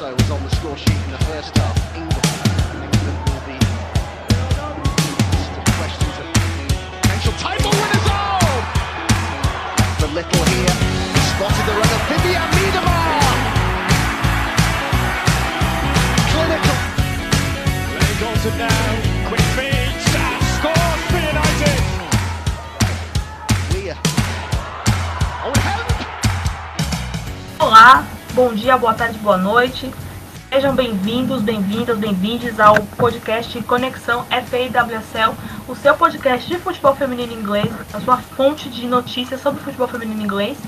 also was on the score sheet in the first half. England will be questions of potential title winners. Oh! The little here spotted the runner Vivian Miedemar. Clinical. Lenny Goldson now, quick feed, scores for United. Weir. Oh, help! Olá, bom dia, boa tarde, boa noite. Sejam bem-vindos, bem-vindas, bem-vindes ao podcast Conexão FAWSL, o seu podcast de futebol feminino inglês, a sua fonte de notícias sobre futebol feminino inglês.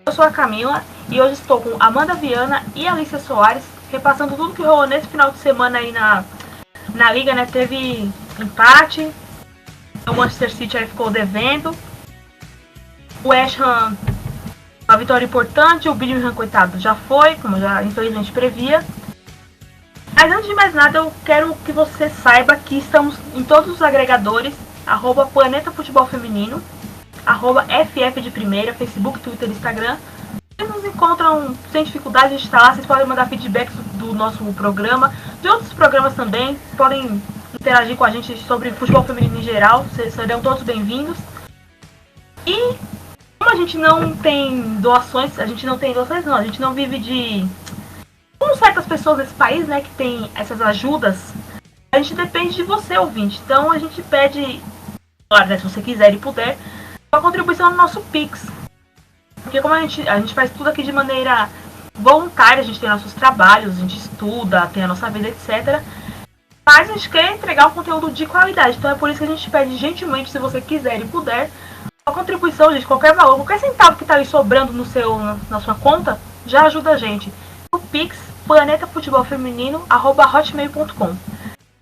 Eu sou a Camila e hoje estou com Amanda Viana e Alicia Soares, repassando tudo que rolou nesse final de semana aí na Liga, né? Teve empate, o Manchester City aí ficou devendo, o West Ham, uma vitória importante, o Birmingham, coitado, já foi, como já infelizmente previa. Mas antes de mais nada, eu quero que você saiba que estamos em todos os agregadores, @Planeta Futebol Feminino, @FF de Primeira, Facebook, Twitter, Instagram. Vocês nos encontram sem dificuldade, a gente está lá, vocês podem mandar feedbacks do nosso programa, de outros programas também, podem interagir com a gente sobre futebol feminino em geral, vocês serão todos bem-vindos. E como a gente não tem doações, a gente não vive de... Como certas pessoas nesse país, né, que tem essas ajudas, a gente depende de você, ouvinte. Então a gente pede, claro, né, se você quiser e puder, uma contribuição no nosso Pix. Porque como a gente faz tudo aqui de maneira voluntária, a gente tem nossos trabalhos, a gente estuda, tem a nossa vida, etc. Mas a gente quer entregar um conteúdo de qualidade. Então é por isso que a gente pede gentilmente, se você quiser e puder, uma contribuição, gente, qualquer valor, qualquer centavo que está ali sobrando na sua conta, já ajuda a gente. O Pix, planetafutebolfeminino@hotmail.com.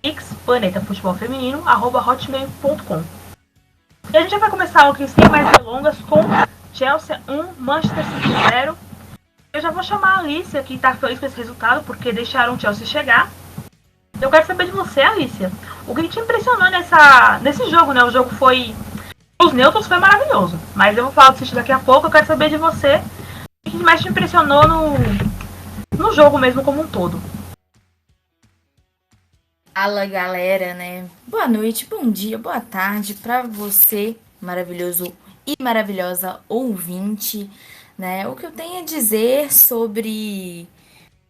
Pix, planetafutebolfeminino@hotmail.com. E a gente já vai começar aqui sem mais delongas com Chelsea 1, Manchester City 0. Eu já vou chamar a Alicia, que está feliz com esse resultado, porque deixaram o Chelsea chegar. Eu quero saber de você, Alicia, o que te impressionou nesse jogo, né? O jogo foi... Os neutros foi maravilhoso, mas eu vou falar do City daqui a pouco. Eu quero saber de você o que mais te impressionou no jogo mesmo como um todo. Fala, galera, né? Boa noite, bom dia, boa tarde para você, maravilhoso e maravilhosa ouvinte, né? O que eu tenho a dizer sobre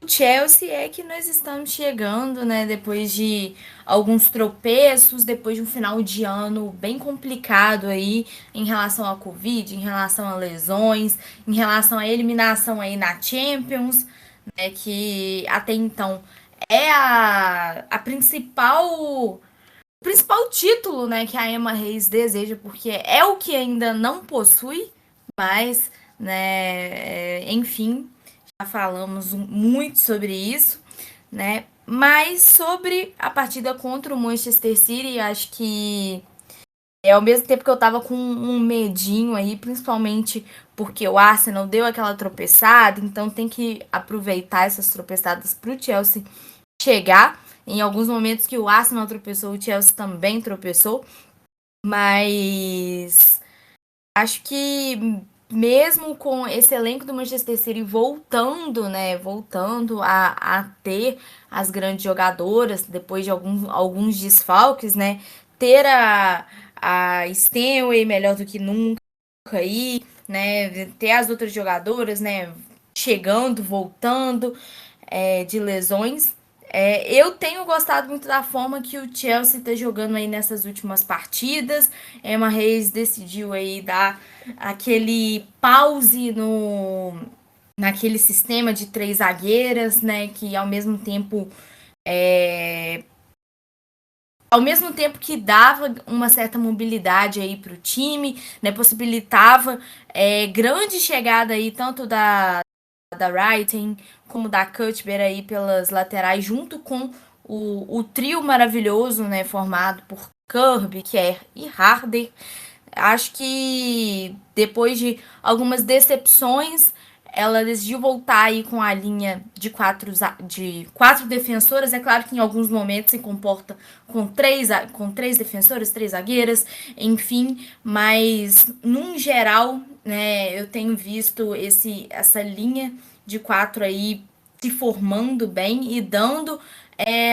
o Chelsea é que nós estamos chegando, né, depois de alguns tropeços, depois de um final de ano bem complicado aí em relação à Covid, em relação a lesões, em relação à eliminação aí na Champions, né, que até então é a o principal título, né, que a Emma Hayes deseja, porque é o que ainda não possui, mas, né, enfim, já falamos muito sobre isso, né? Mas sobre a partida contra o Manchester City, acho que ao mesmo tempo que eu tava com um medinho aí, principalmente porque o Arsenal deu aquela tropeçada, então tem que aproveitar essas tropeçadas pro Chelsea chegar. Em alguns momentos que o Arsenal tropeçou, o Chelsea também tropeçou, mas acho que mesmo com esse elenco do Manchester City voltando, né, voltando a ter as grandes jogadoras, depois de alguns desfalques, né, ter a Stanway melhor do que nunca aí, né, ter as outras jogadoras, né, chegando, voltando de lesões. Eu tenho gostado muito da forma que o Chelsea está jogando aí nessas últimas partidas. Emma Hayes decidiu aí dar aquele pause naquele sistema de 3 zagueiras, né? Que ao mesmo tempo que dava uma certa mobilidade aí para o time, né? Possibilitava grande chegada aí tanto da Wrighting como da Cuthbert aí pelas laterais, junto com o trio maravilhoso, né, formado por Kirby, Kerr e Harder. Acho que depois de algumas decepções, ela decidiu voltar aí com a linha de quatro defensoras. É claro que em alguns momentos se comporta com três defensoras, 3 zagueiras, enfim, mas num geral, né, eu tenho visto essa linha de 4 aí se formando bem e dando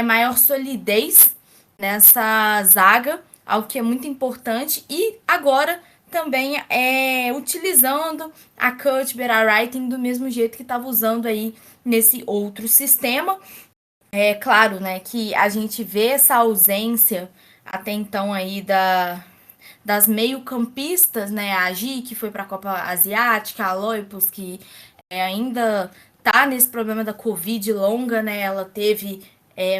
maior solidez nessa zaga, algo que é muito importante. E agora também utilizando a Cuthbert, a Writing do mesmo jeito que estava usando aí nesse outro sistema. É claro, né, que a gente vê essa ausência até então aí das meio-campistas, né, a Gi, que foi para a Copa Asiática, a Loipos, que ainda tá nesse problema da Covid longa, né, ela teve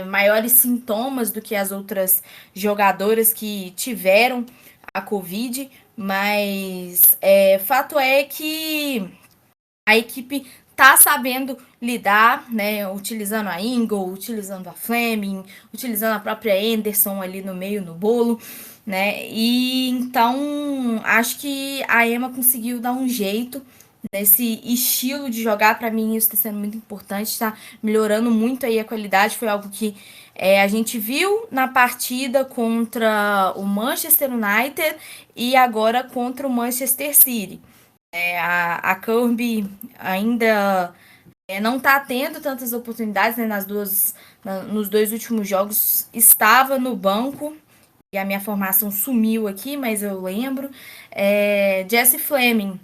maiores sintomas do que as outras jogadoras que tiveram a Covid, mas fato é que a equipe tá sabendo lidar, né, utilizando a Ingle, utilizando a Fleming, utilizando a própria Anderson ali no meio, no bolo, né, e então acho que a Emma conseguiu dar um jeito nesse estilo de jogar. Para mim isso está sendo muito importante, está melhorando muito aí a qualidade. Foi algo que a gente viu na partida contra o Manchester United e agora contra o Manchester City. A Kirby ainda não está tendo tantas oportunidades, né, nos dois últimos jogos estava no banco e a minha formação sumiu aqui, mas eu lembro. Jessie Fleming,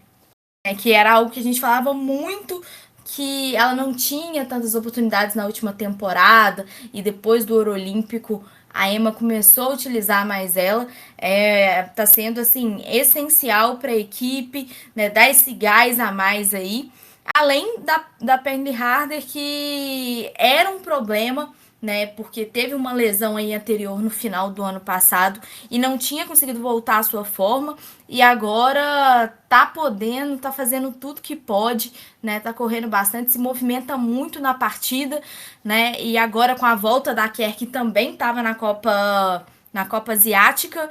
que era algo que a gente falava muito, que ela não tinha tantas oportunidades na última temporada, e depois do Ouro Olímpico a Emma começou a utilizar mais ela. Tá sendo assim essencial para a equipe, né, dar esse gás a mais aí, além da Penny Harder, que era um problema, né, porque teve uma lesão aí anterior no final do ano passado e não tinha conseguido voltar à sua forma, e agora tá fazendo tudo que pode, né, tá correndo bastante, se movimenta muito na partida, né, e agora com a volta da Kerr, que também estava na Copa Asiática,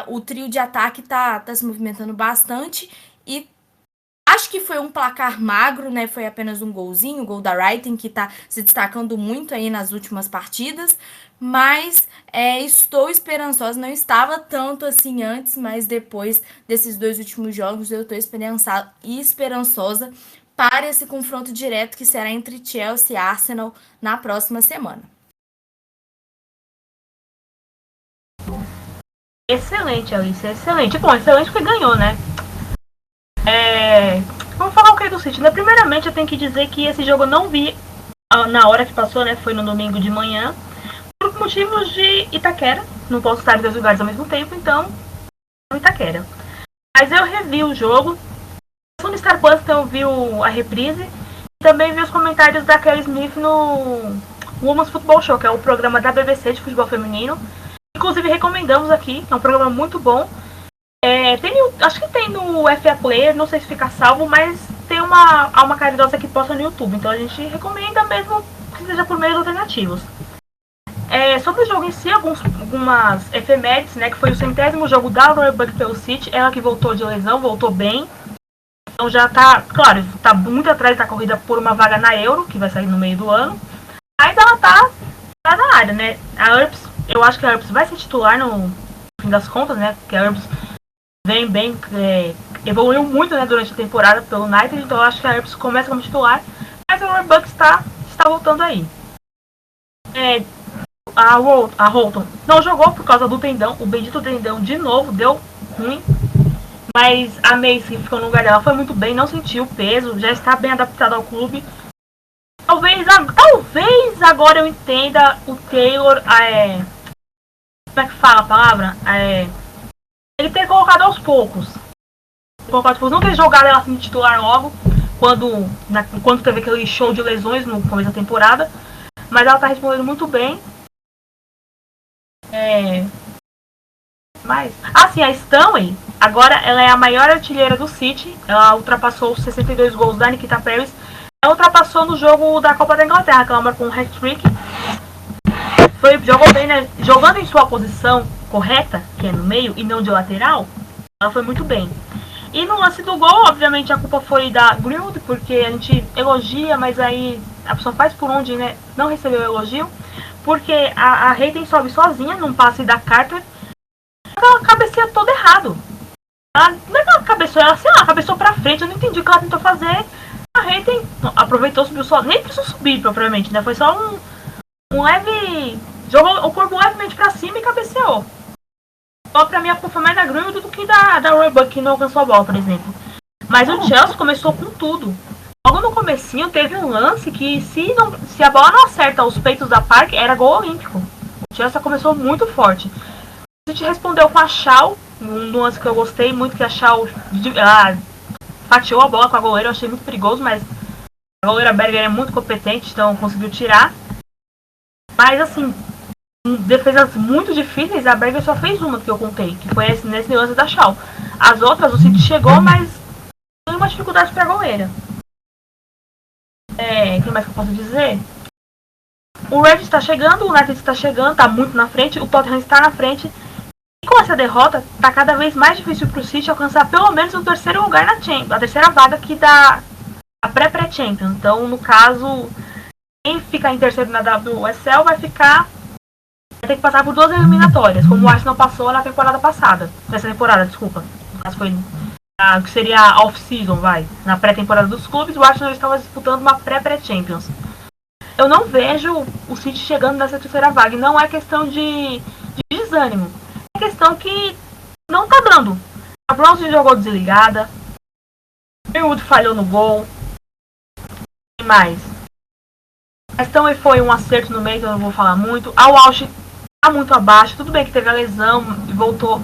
o trio de ataque tá se movimentando bastante. E acho que foi um placar magro, né? Foi apenas um golzinho, o gol da Writing, que tá se destacando muito aí nas últimas partidas. Mas estou esperançosa, não estava tanto assim antes, mas depois desses dois últimos jogos eu estou esperançosa para esse confronto direto que será entre Chelsea e Arsenal na próxima semana. Excelente, Alice, excelente. Bom, excelente porque ganhou, né? Vamos falar o que é do City, né? Primeiramente, eu tenho que dizer que esse jogo eu não vi na hora que passou, né? Foi no domingo de manhã, por motivos de Itaquera. Não posso estar em dois lugares ao mesmo tempo, então Itaquera. Mas eu revi o jogo. No Star Plus, então eu vi a reprise e também vi os comentários da Kelly Smith no Women's Football Show, que é o programa da BBC de futebol feminino. Inclusive recomendamos aqui, é um programa muito bom. Acho que tem no FA Player, não sei se fica salvo, mas tem uma caridosa que posta no YouTube, então a gente recomenda mesmo que seja por meios alternativos. Sobre o jogo em si, algumas efemérides, né, que foi o 100º jogo da Royal Buck pelo City, ela que voltou de lesão, voltou bem, então já tá, claro, tá muito atrás da corrida por uma vaga na Euro, que vai sair no meio do ano, ainda ela tá na área, né, eu acho que a Earps vai ser titular no fim das contas, né, porque a Earps vem bem, evoluiu muito, né, durante a temporada pelo United, então eu acho que a Earps começa como titular, mas o Royal Buck está voltando aí. A Holton não jogou por causa do tendão, o bendito tendão de novo deu ruim, mas a Mace, que ficou no lugar dela, foi muito bem, não sentiu peso, já está bem adaptada ao clube. Talvez agora eu entenda o Taylor, como é que fala a palavra? Ele ter colocado aos poucos. Não ter jogado ela assim titular logo, quando teve aquele show de lesões no começo da temporada. Mas ela tá respondendo muito bem. Sim, a Stanley, agora ela é a maior artilheira do City. Ela ultrapassou os 62 gols da Nikita Paris. Ela ultrapassou no jogo da Copa da Inglaterra, que ela marcou um hat-trick. Jogou bem, né? Jogando em sua posição correta, que é no meio e não de lateral, ela foi muito bem. E no lance do gol, obviamente a culpa foi da Greenwood, porque a gente elogia, mas aí a pessoa faz por onde, né, não recebeu o elogio, porque a Hayden sobe sozinha num passe da Carter, ela cabeceia todo errado. Não é que ela cabeceou, ela, sei lá, cabeceou pra frente, eu não entendi o que ela tentou fazer. A Hayden aproveitou, subiu só. Nem precisou subir, propriamente, né? Foi só um leve. Jogou o corpo levemente pra cima e cabeceou. Só pra mim a culpa foi mais da Greenwood do que da Roebuck, que não alcançou a bola, por exemplo. Mas o Chelsea começou com tudo. Logo no comecinho teve um lance que se a bola não acerta os peitos da Park, era gol olímpico. O Chelsea começou muito forte. A gente respondeu com a Shaw, um lance que eu gostei muito, que a Shaw fatiou a bola com a goleira, eu achei muito perigoso, mas a goleira Berger é muito competente, então conseguiu tirar. Mas assim, em defesas muito difíceis, a Berger só fez uma que eu contei, que foi nesse lance da Shaw. As outras, o City chegou, mas tem uma dificuldade para a goleira. O que mais que eu posso dizer? O Red está chegando, o United está chegando, está muito na frente, o Tottenham está na frente. E com essa derrota, está cada vez mais difícil para o City alcançar pelo menos o terceiro lugar na Champions, a terceira vaga aqui da pré-Champions. Então, no caso, quem ficar em terceiro na WSL vai ter que passar por 2 eliminatórias, como o Arsenal passou na temporada passada. Nessa temporada, desculpa. No caso foi que seria a off-season, na pré-temporada dos clubes, o Arsenal estava disputando uma pré-Champions. Eu não vejo o City chegando nessa terceira vaga. E não é questão de desânimo. É questão que não tá dando. A Bronze jogou desligada. O Greenwood falhou no gol. E mais. A Stanley foi um acerto no meio, que eu não vou falar muito. A Walsh tá muito abaixo. Tudo bem que teve a lesão e voltou.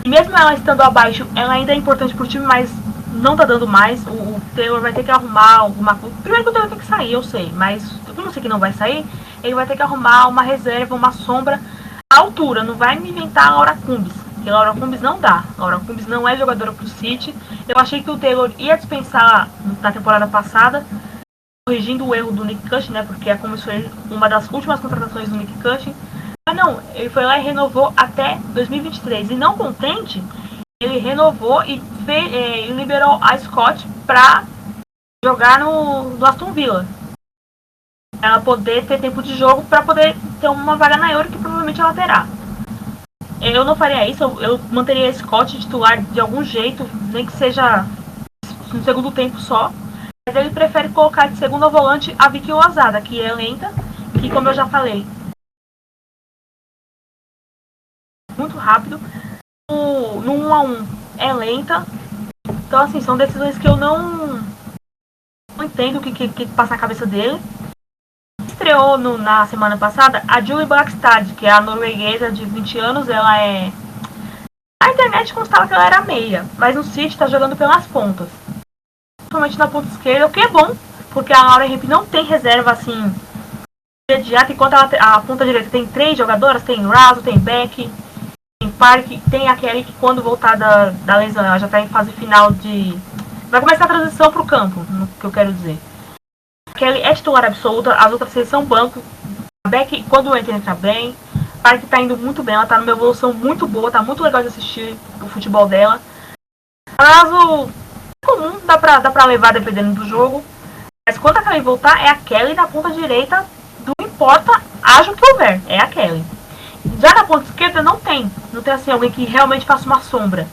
E mesmo ela estando abaixo, ela ainda é importante pro time, mas não tá dando mais. O Taylor vai ter que arrumar alguma coisa. Primeiro que o Taylor tem que sair, eu sei. Mas eu não sei que não vai sair. Ele vai ter que arrumar uma reserva, uma sombra à altura. Não vai me inventar a Laura Cumbis. Porque a Laura Cumbis não dá. A Laura Cumbis não é jogadora pro City. Eu achei que o Taylor ia dispensar na temporada passada, corrigindo o erro do Nick Cushing, né? Porque foi uma das últimas contratações do Nick Cushing. Mas não, ele foi lá e renovou até 2023. E não contente, ele renovou e liberou a Scott pra jogar no Aston Villa. Ela poder ter tempo de jogo pra poder ter uma vaga na Euro, que provavelmente ela terá. Eu não faria isso, eu manteria a Scott titular de algum jeito, nem que seja no segundo tempo só. Mas ele prefere colocar de segunda volante a Vicky Lozada, que é lenta, que como eu já falei, muito rápido. No 1-1 é lenta. Então assim, são decisões que eu não entendo o que passa na cabeça dele. Estreou na semana passada a Julie Blackstad, que é a norueguesa de 20 anos. Ela é... A internet constava que ela era meia, mas no City está jogando pelas pontas, principalmente na ponta esquerda, o que é bom, porque a Laura Hemp não tem reserva assim imediata, enquanto a ponta direita tem 3 jogadoras, tem Raso, tem Beck, tem Park, tem a Kelly, que quando voltar da lesão, ela já está em fase final de... Vai começar a transição para o campo, no que eu quero dizer. A Kelly é titular absoluta, as outras 6 são banco. A Beck, quando entra bem. A Park está indo muito bem, ela está numa evolução muito boa, tá muito legal de assistir o futebol dela. Caso comum, dá pra levar dependendo do jogo. Mas quando a Kelly voltar, é a Kelly na ponta direita, não importa, haja o que houver, é a Kelly. Já na ponta esquerda não tem assim alguém que realmente faça uma sombra.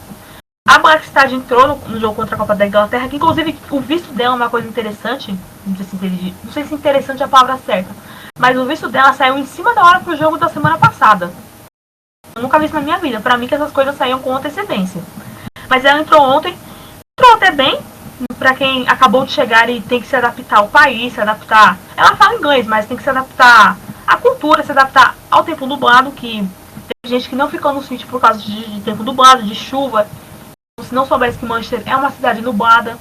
A Blackstad entrou no jogo contra a Copa da Inglaterra, que inclusive o visto dela é uma coisa interessante, não sei se interessante é a palavra certa, mas o visto dela saiu em cima da hora pro jogo da semana passada. Eu nunca vi isso na minha vida, pra mim que essas coisas saíam com antecedência. Mas ela entrou ontem, entrou até bem, pra quem acabou de chegar e tem que se adaptar ao país, se adaptar... Ela fala inglês, mas tem que se adaptar à cultura, se adaptar ao tempo nublado, que tem gente que não ficou no sítio por causa de tempo nublado, de chuva. Se não soubesse que Manchester é uma cidade nublada.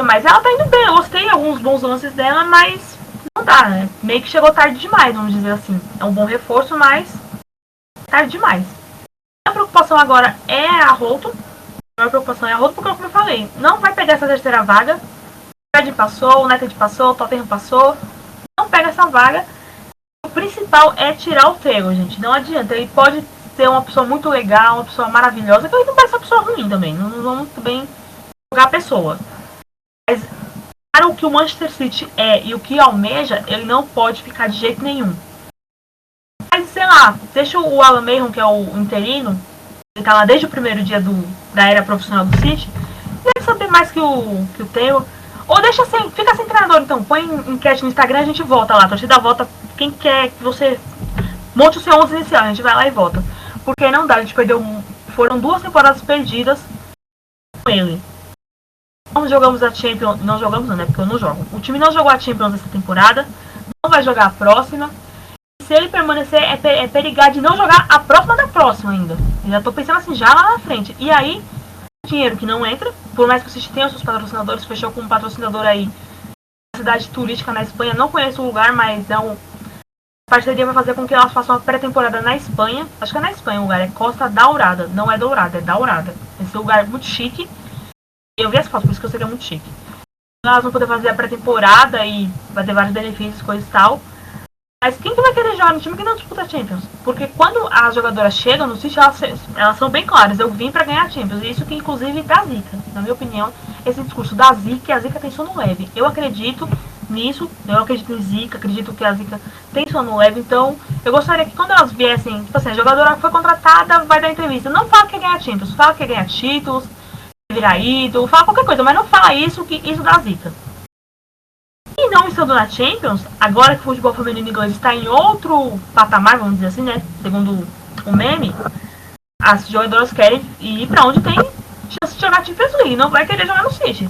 Mas ela tá indo bem, eu gostei de alguns bons lances dela, mas não dá, né? Meio que chegou tarde demais, vamos dizer assim. É um bom reforço, mas tarde demais. A preocupação agora é a Holton. A maior preocupação é a Holton, porque como eu falei, não vai pegar essa terceira vaga. O Fred passou, o United passou, o Tottenham passou. Não pega essa vaga. O principal é tirar o Taylor, gente. Não adianta, ele pode ser uma pessoa muito legal, uma pessoa maravilhosa, que ele não parece uma pessoa ruim também. Não vamos bem jogar a pessoa. Mas para o que o Manchester City é e o que almeja, ele não pode ficar de jeito nenhum. Mas, sei lá, deixa o Alan Mayhew, que é o interino, ele tá lá desde o primeiro dia da era profissional do City, Deve saber mais que o Theo. Ou deixa sem, fica sem treinador então. Põe enquete no Instagram, a gente vota lá. A torcida vota quem quer que você monte o seu 11 inicial. A gente vai lá e vota. Porque não dá, a gente perdeu. Foram 2 temporadas perdidas com ele. Não jogamos a Champions. Não jogamos não, né? Porque eu não jogo. O time não jogou a Champions essa temporada. Não vai jogar a próxima. Se ele permanecer, é perigar de não jogar a próxima da próxima ainda. Eu já tô pensando assim, já lá na frente. E aí, dinheiro que não entra, por mais que vocês tenham seus patrocinadores, fechou com um patrocinador aí, cidade turística na Espanha, não conheço o lugar, mas é uma parceria vai fazer com que elas façam uma pré-temporada na Espanha. Acho que é na Espanha o lugar, é Costa Daurada, não é Dourada, é Daurada. Esse lugar é muito chique. Eu vi as fotos, por isso que eu sei que é muito chique. Elas vão poder fazer a pré-temporada e vai ter vários benefícios, coisa e tal. Mas quem que vai querer jogar no time que não disputa a Champions? Porque quando as jogadoras chegam no City, elas são bem claras. Eu vim pra ganhar a Champions. E isso que inclusive dá zica. Na minha opinião, esse discurso da zica, e a zica tem sono leve. Eu acredito nisso. Eu acredito em zica. Acredito que a zica tem sono leve. Então, eu gostaria que quando elas viessem, tipo assim, a jogadora que foi contratada vai dar entrevista. Não fala que quer ganhar Champions. Fala que quer ganhar títulos, virar ídolo. Fala qualquer coisa. Mas não fala isso, que isso dá zica. E não estando na Champions, agora que o futebol feminino inglês está em outro patamar, vamos dizer assim, né? Segundo o meme, as jogadoras querem ir pra onde tem chance de jogar Champions League, não vai querer jogar no City.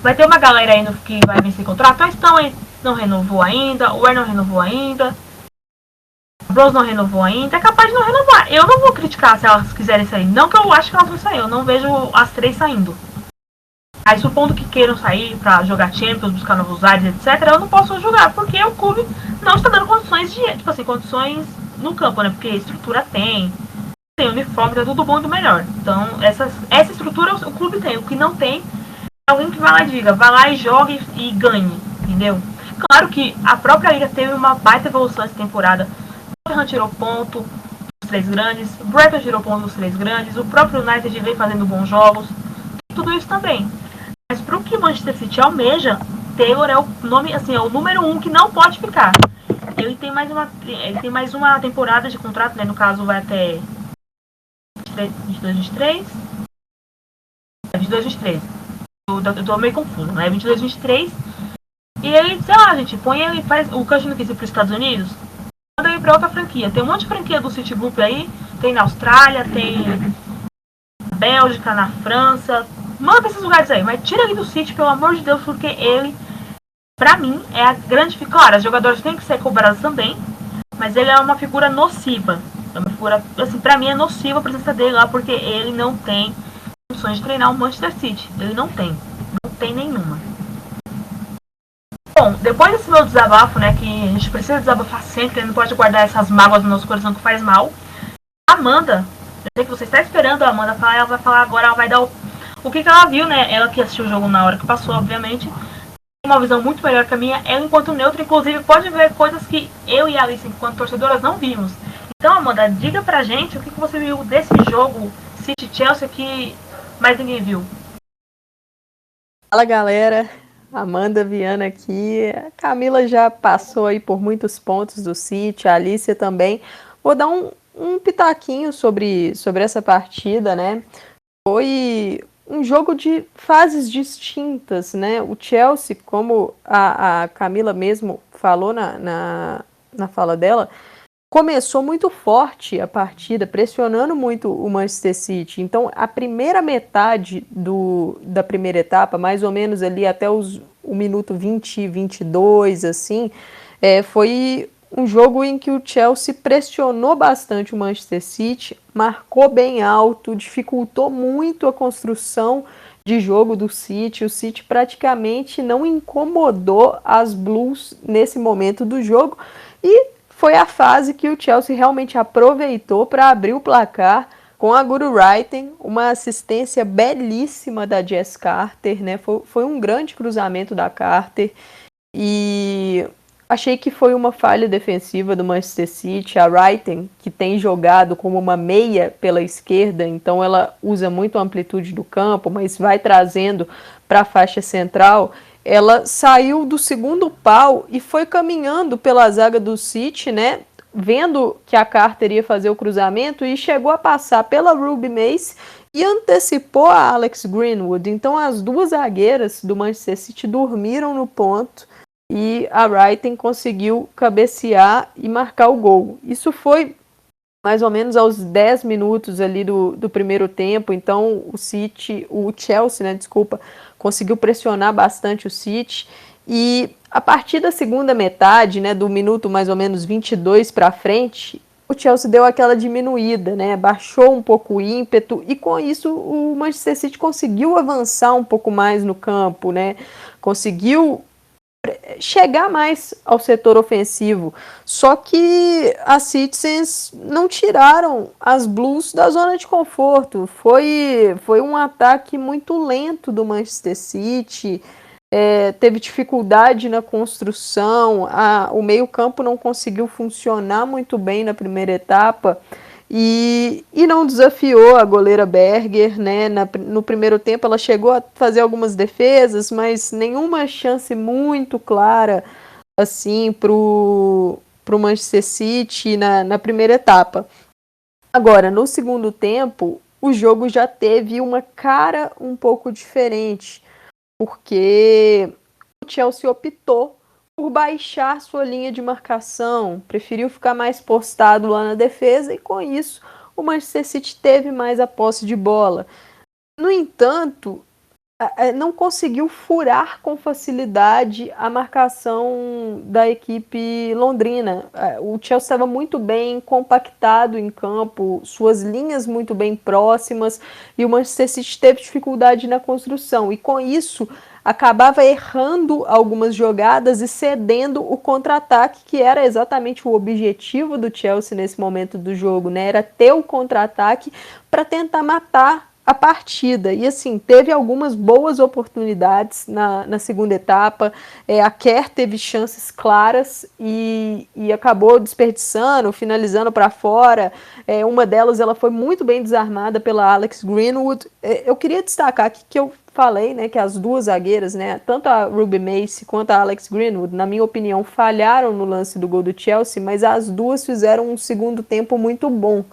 Vai ter uma galera aí que vai vencer contrato, a Stone não renovou ainda, o Ware não renovou ainda, a Bros não renovou ainda, é capaz de não renovar. Eu não vou criticar se elas quiserem sair, não que eu acho que elas vão sair, eu não vejo as 3 saindo. Aí, supondo que queiram sair pra jogar Champions, buscar novos ares, etc., eu não posso jogar, porque o clube não está dando condições de, tipo assim, condições no campo, né? Porque estrutura tem uniforme, tá tudo bom e do melhor. Então, essa estrutura o clube tem. O que não tem é alguém que vai lá e diga, vai lá e jogue e ganhe, entendeu? Claro que a própria liga teve uma baita evolução essa temporada. O Tottenham tirou ponto dos 3 grandes, o Brighton tirou ponto dos 3 grandes, o próprio United vem fazendo bons jogos, tudo isso também. Mas pro que o Manchester City almeja, Taylor é o nome, assim, é o número 1 que não pode ficar. Ele tem mais uma temporada de contrato, né? No caso vai até 22-23. 22-23. Eu tô meio confuso, né? 22-23. E ele, sei lá, gente, põe ele, faz o Cushing quis ir pros Estados Unidos, manda ele pra outra franquia. Tem um monte de franquia do City Group aí, tem na Austrália, tem na Bélgica, na França. Manda esses lugares aí, mas tira ele do City, pelo amor de Deus, porque ele, pra mim, é a grande figura. Claro, as jogadoras têm que ser cobradas também, mas ele é uma figura nociva. É uma figura, assim, pra mim é nociva a presença dele lá, porque ele não tem condições de treinar o Manchester City. Ele não tem nenhuma. Bom, depois desse meu desabafo, né, que a gente precisa desabafar sempre, não pode guardar essas mágoas no nosso coração que faz mal. A Amanda, eu sei que você está esperando a Amanda falar, ela vai falar agora, ela vai dar o que ela viu, né? Ela que assistiu o jogo na hora que passou, obviamente, tem uma visão muito melhor que a minha. Ela, enquanto neutra, inclusive, pode ver coisas que eu e a Alice, enquanto torcedoras, não vimos. Então, Amanda, diga pra gente o que você viu desse jogo City-Chelsea que mais ninguém viu. Fala, galera. Amanda Viana aqui. A Camila já passou aí por muitos pontos do City, a Alicia também. Vou dar um pitaquinho sobre essa partida, né? Foi um jogo de fases distintas, né? O Chelsea, como a Camila mesmo falou na fala dela, começou muito forte a partida, pressionando muito o Manchester City. Então, a primeira metade da primeira etapa, mais ou menos ali até o minuto 20, 22, assim, foi um jogo em que o Chelsea pressionou bastante o Manchester City, marcou bem alto, dificultou muito a construção de jogo do City. O City praticamente não incomodou as Blues nesse momento do jogo e foi a fase que o Chelsea realmente aproveitou para abrir o placar com a Guru Wrighton, uma assistência belíssima da Jess Carter, né? Foi um grande cruzamento da Carter e achei que foi uma falha defensiva do Manchester City. A Wrighton, que tem jogado como uma meia pela esquerda, então ela usa muito a amplitude do campo, mas vai trazendo para a faixa central. Ela saiu do segundo pau e foi caminhando pela zaga do City, né? Vendo que a Carter ia fazer o cruzamento e chegou a passar pela Ruby Mace e antecipou a Alex Greenwood. Então as duas zagueiras do Manchester City dormiram no ponto e a Reiten conseguiu cabecear e marcar o gol. Isso foi mais ou menos aos 10 minutos ali do primeiro tempo. Então o Chelsea, né, conseguiu pressionar bastante o City. E a partir da segunda metade, né, do minuto mais ou menos 22 para frente, o Chelsea deu aquela diminuída, né, baixou um pouco o ímpeto e com isso o Manchester City conseguiu avançar um pouco mais no campo, né, conseguiu chegar mais ao setor ofensivo. Só que as Citizens não tiraram as Blues da zona de conforto. Foi um ataque muito lento do Manchester City. Teve dificuldade na construção, o meio-campo não conseguiu funcionar muito bem na primeira etapa e não desafiou a goleira Berger, né? No primeiro tempo ela chegou a fazer algumas defesas, mas nenhuma chance muito clara assim pro Manchester City na primeira etapa. Agora, no segundo tempo, o jogo já teve uma cara um pouco diferente, porque o Chelsea optou por baixar sua linha de marcação, preferiu ficar mais postado lá na defesa e com isso o Manchester City teve mais a posse de bola. No entanto, não conseguiu furar com facilidade a marcação da equipe londrina. O Chelsea estava muito bem compactado em campo, suas linhas muito bem próximas e o Manchester City teve dificuldade na construção e com isso acabava errando algumas jogadas e cedendo o contra-ataque, que era exatamente o objetivo do Chelsea nesse momento do jogo, né? Era ter o contra-ataque para tentar matar a partida. E assim, teve algumas boas oportunidades na segunda etapa. A Kerr teve chances claras e acabou desperdiçando, finalizando para fora. Uma delas ela foi muito bem desarmada pela Alex Greenwood. Eu queria destacar aqui que eu falei, né, que as duas zagueiras, né, tanto a Ruby Mace quanto a Alex Greenwood, na minha opinião, falharam no lance do gol do Chelsea, mas as duas fizeram um segundo tempo muito bom,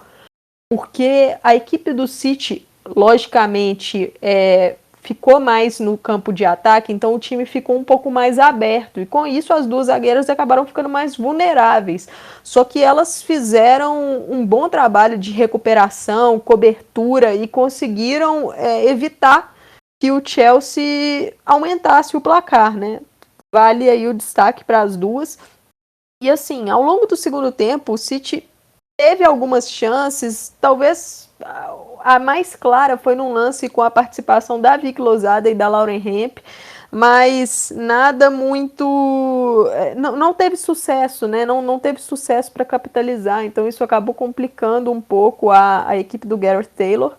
porque a equipe do City, logicamente, ficou mais no campo de ataque, então o time ficou um pouco mais aberto, e com isso as duas zagueiras acabaram ficando mais vulneráveis, só que elas fizeram um bom trabalho de recuperação, cobertura, e conseguiram evitar que o Chelsea aumentasse o placar, né? Vale aí o destaque para as duas. E assim, ao longo do segundo tempo, o City teve algumas chances, talvez a mais clara foi num lance com a participação da Vicky Losada e da Lauren Hemp, mas nada muito... Não teve sucesso, né? Não teve sucesso para capitalizar, então isso acabou complicando um pouco a equipe do Gareth Taylor.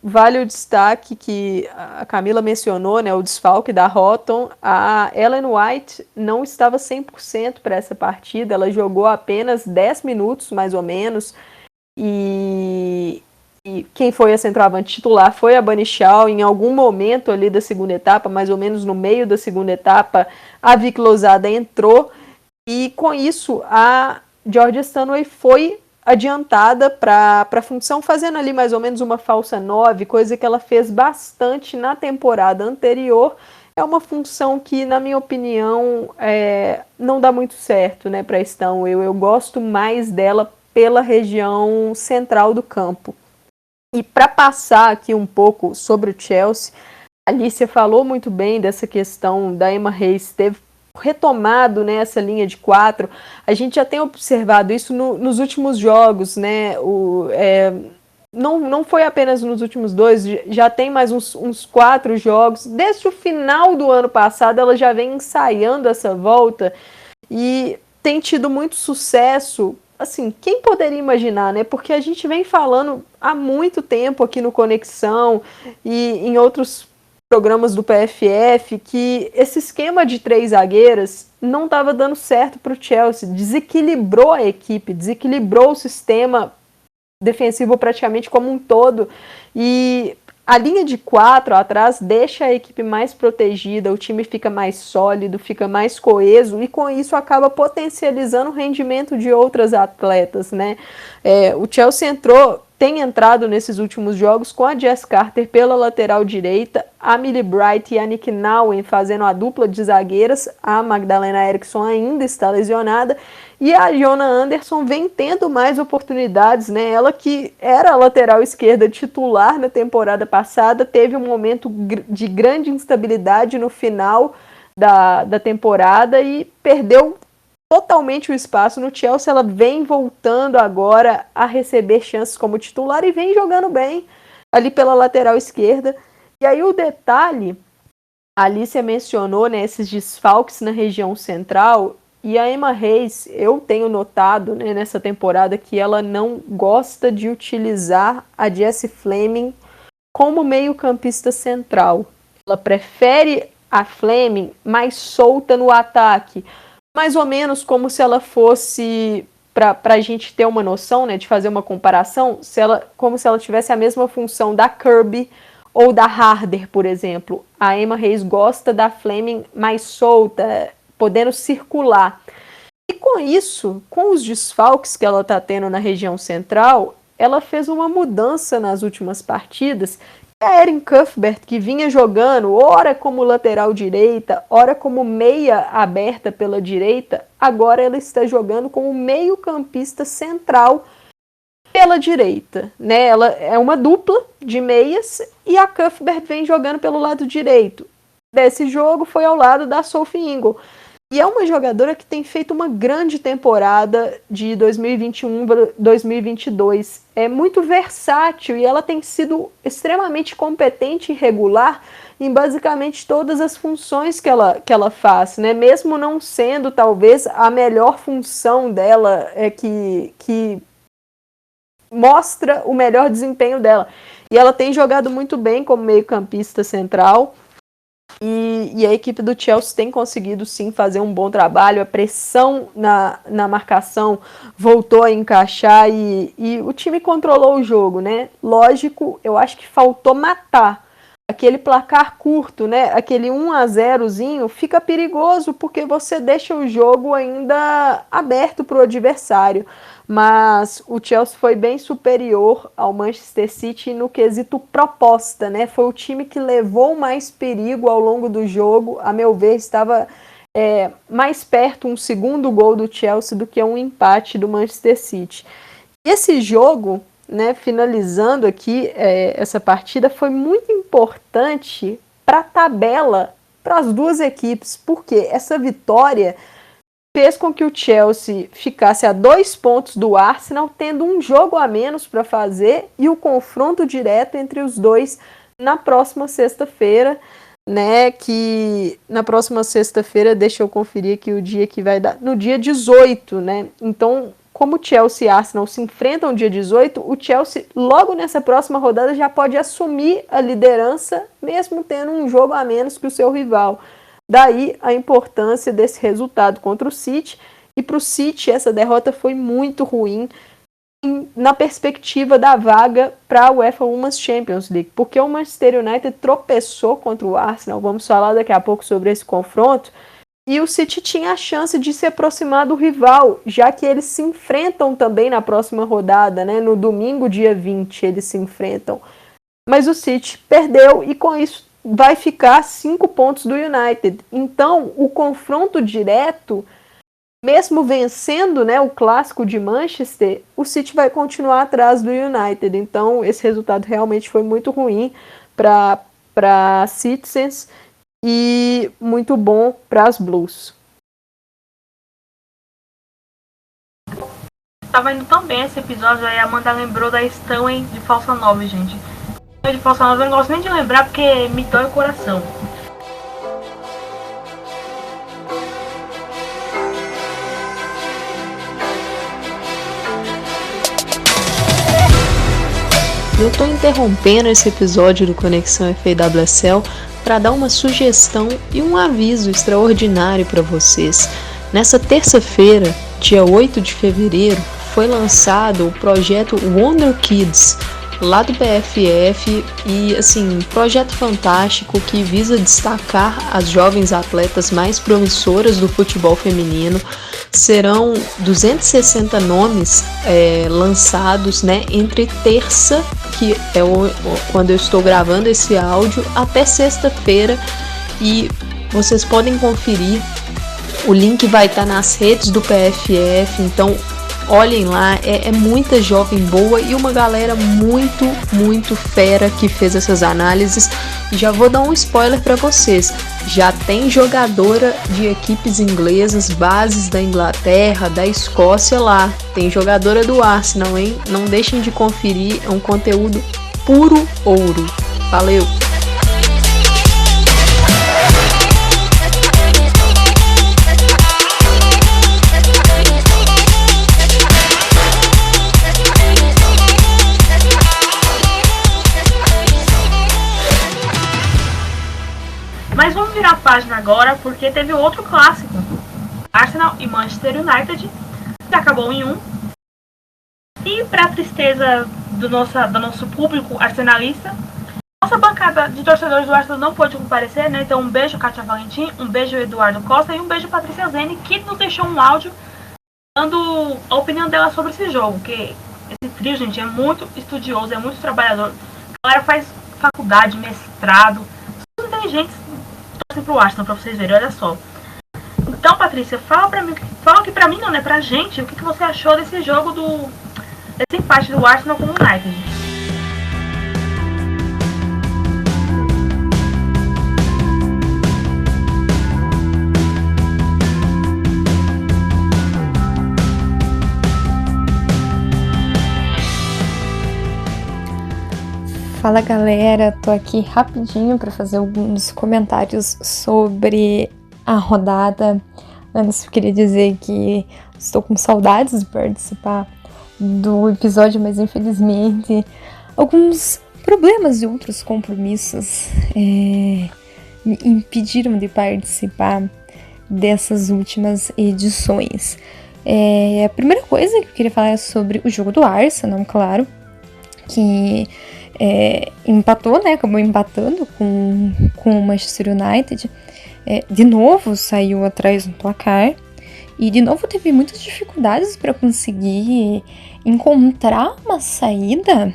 Vale o destaque que a Camila mencionou, né, o desfalque da Houghton. A Ellen White não estava 100% para essa partida, ela jogou apenas 10 minutos, mais ou menos, e quem foi a centroavante titular foi a Bunny Shaw. Em algum momento ali da segunda etapa, mais ou menos no meio da segunda etapa, a Vicky Losada entrou, e com isso a Georgia Stanway foi adiantada para a função, fazendo ali mais ou menos uma falsa 9, coisa que ela fez bastante na temporada anterior. É uma função que, na minha opinião, não dá muito certo, né, para a Stanway. Eu gosto mais dela pela região central do campo. E para passar aqui um pouco sobre o Chelsea, a Alicia falou muito bem dessa questão da Emma Hayes ter retomado, né, essa linha de 4. A gente já tem observado isso nos últimos jogos, né? Não foi apenas nos últimos 2, já tem mais uns 4 jogos. Desde o final do ano passado ela já vem ensaiando essa volta e tem tido muito sucesso. Assim, quem poderia imaginar, né? Porque a gente vem falando há muito tempo aqui no Conexão e em outros programas do PFF que esse esquema de 3 zagueiras não estava dando certo para o Chelsea, desequilibrou a equipe, desequilibrou o sistema defensivo praticamente como um todo, e a linha de 4 atrás deixa a equipe mais protegida, o time fica mais sólido, fica mais coeso, e com isso acaba potencializando o rendimento de outras atletas, né? O Chelsea entrou tem entrado nesses últimos jogos com a Jess Carter pela lateral direita, a Millie Bright e a Nick Nauen fazendo a dupla de zagueiras, a Magdalena Eriksson ainda está lesionada, e a Jonna Anderson vem tendo mais oportunidades, né? Ela que era a lateral esquerda titular na temporada passada, teve um momento de grande instabilidade no final da temporada e perdeu totalmente o espaço no Chelsea. Ela vem voltando agora a receber chances como titular e vem jogando bem ali pela lateral esquerda. E aí o detalhe, a Alicia mencionou, né, esses desfalques na região central, e a Emma Hayes, eu tenho notado, né, nessa temporada que ela não gosta de utilizar a Jessie Fleming como meio-campista central. Ela prefere a Fleming mais solta no ataque, mais ou menos como se ela fosse, para a gente ter uma noção, né, de fazer uma comparação, como se ela tivesse a mesma função da Kirby ou da Harder, por exemplo. A Emma Hayes gosta da Fleming mais solta, podendo circular. E com isso, com os desfalques que ela está tendo na região central, ela fez uma mudança nas últimas partidas. A Erin Cuthbert, que vinha jogando ora como lateral direita, ora como meia aberta pela direita, agora ela está jogando como meio-campista central pela direita, né? Ela é uma dupla de meias e a Cuthbert vem jogando pelo lado direito. Desse jogo foi ao lado da Sophie Ingle. E é uma jogadora que tem feito uma grande temporada de 2021-2022. É muito versátil e ela tem sido extremamente competente e regular em basicamente todas as funções que ela faz, né? Mesmo não sendo, talvez, a melhor função dela, que mostra o melhor desempenho dela. E ela tem jogado muito bem como meio-campista central. E a equipe do Chelsea tem conseguido sim fazer um bom trabalho, a pressão na marcação voltou a encaixar e o time controlou o jogo, né? Lógico, eu acho que faltou matar aquele placar curto, né? Aquele 1-0zinho fica perigoso porque você deixa o jogo ainda aberto para o adversário. Mas o Chelsea foi bem superior ao Manchester City no quesito proposta, né? Foi o time que levou mais perigo ao longo do jogo. A meu ver, estava mais perto um segundo gol do Chelsea do que um empate do Manchester City. E esse jogo, né, finalizando aqui essa partida, foi muito importante para a tabela, para as duas equipes, porque essa vitória fez com que o Chelsea ficasse a 2 pontos do Arsenal, tendo um jogo a menos para fazer e o confronto direto entre os dois na próxima sexta-feira, né? Que na próxima sexta-feira, deixa eu conferir aqui o dia que vai dar, no dia 18, né? Então, como o Chelsea e Arsenal se enfrentam no dia 18, o Chelsea logo nessa próxima rodada já pode assumir a liderança, mesmo tendo um jogo a menos que o seu rival. Daí a importância desse resultado contra o City. E para o City essa derrota foi muito ruim na perspectiva da vaga para a UEFA Women's Champions League, porque o Manchester United tropeçou contra o Arsenal, vamos falar daqui a pouco sobre esse confronto, e o City tinha a chance de se aproximar do rival, já que eles se enfrentam também na próxima rodada, né? No domingo, dia 20, eles se enfrentam. Mas o City perdeu e com isso vai ficar a 5 pontos do United. Então, o confronto direto, mesmo vencendo, né, o clássico de Manchester, o City vai continuar atrás do United. Então, esse resultado realmente foi muito ruim para Citizens e muito bom para as Blues. Tava indo tão bem esse episódio, aí a Amanda lembrou da Stanley de Falsa 9, gente. De Falsa 9 eu não gosto nem de lembrar porque me dói o coração. Eu tô interrompendo esse episódio do Conexão FAWSL para dar uma sugestão e um aviso extraordinário para vocês. Nessa terça-feira, dia 8 de fevereiro, foi lançado o projeto Wonder Kids, lá do PFF, e assim, projeto fantástico que visa destacar as jovens atletas mais promissoras do futebol feminino. serão 260 nomes lançados, né, entre terça, que é quando eu estou gravando esse áudio, até sexta-feira, e vocês podem conferir, o link vai estar nas redes do PFF, então olhem lá, é muita jovem boa e uma galera muito, muito fera que fez essas análises. E já vou dar um spoiler para vocês, já tem jogadora de equipes inglesas, bases da Inglaterra, da Escócia lá, tem jogadora do Arsenal, hein? Não deixem de conferir, é um conteúdo puro ouro. Valeu! Mas vamos virar a página agora, porque teve outro clássico. Arsenal e Manchester United, que acabou em 1. E para tristeza do nosso público arsenalista, nossa bancada de torcedores do Arsenal não pôde comparecer, né? Então um beijo Kátia Valentim, um beijo Eduardo Costa e um beijo Patrícia Zene, que nos deixou um áudio dando a opinião dela sobre esse jogo. Que esse trio, gente, é muito estudioso, é muito trabalhador. A galera faz faculdade, mestrado, são inteligentes. Pro Arsenal, pra vocês verem, olha só. Então, Patrícia, fala aqui pra mim, não, né, pra gente, o que você achou desse jogo, desse empate do Arsenal com o United. Fala galera, tô aqui rapidinho para fazer alguns comentários sobre a rodada. Antes eu queria dizer que estou com saudades de participar do episódio, mas infelizmente alguns problemas e outros compromissos me impediram de participar dessas últimas edições. A primeira coisa que eu queria falar é sobre o jogo do Arsenal, claro, que empatou, né? Acabou empatando com o Manchester United. De novo saiu atrás no placar e de novo teve muitas dificuldades para conseguir encontrar uma saída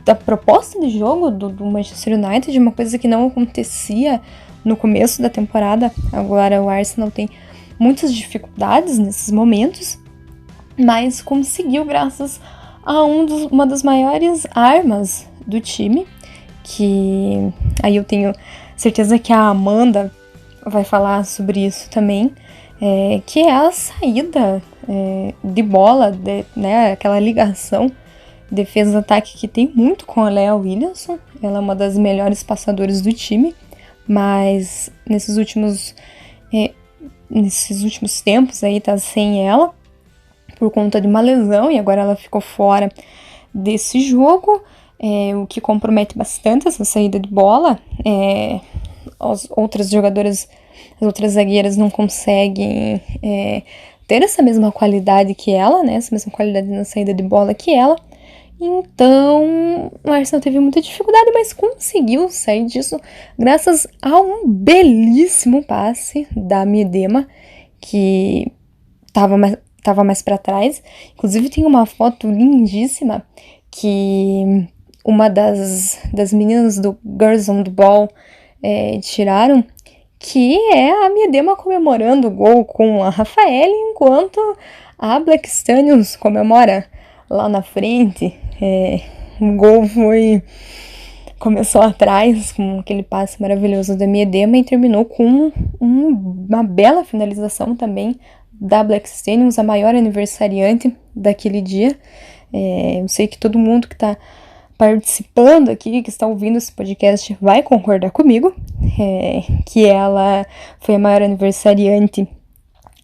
da proposta de jogo do Manchester United, uma coisa que não acontecia no começo da temporada. Agora o Arsenal tem muitas dificuldades nesses momentos, mas conseguiu graças a uma das maiores armas do time, que aí eu tenho certeza que a Amanda vai falar sobre isso também, que é a saída de bola, né, aquela ligação defesa-ataque que tem muito com a Leah Williamson. Ela é uma das melhores passadoras do time, mas nesses últimos tempos aí tá sem ela, por conta de uma lesão, e agora ela ficou fora desse jogo, o que compromete bastante essa saída de bola. As outras jogadoras, as outras zagueiras não conseguem ter essa mesma qualidade que ela, né, essa mesma qualidade na saída de bola que ela. Então, o Arsenal teve muita dificuldade, mas conseguiu sair disso graças a um belíssimo passe da Miedema, que estava mais para trás. Inclusive tem uma foto lindíssima que uma das meninas do Girls on the Ball tiraram, que é a Miedema comemorando o gol com a Rafaela, enquanto a Black Stallions comemora lá na frente. O gol começou atrás com aquele passe maravilhoso da Miedema e terminou com uma bela finalização também da Black Stallions, a maior aniversariante daquele dia. Eu sei que todo mundo que está participando aqui, que está ouvindo esse podcast, vai concordar comigo, que ela foi a maior aniversariante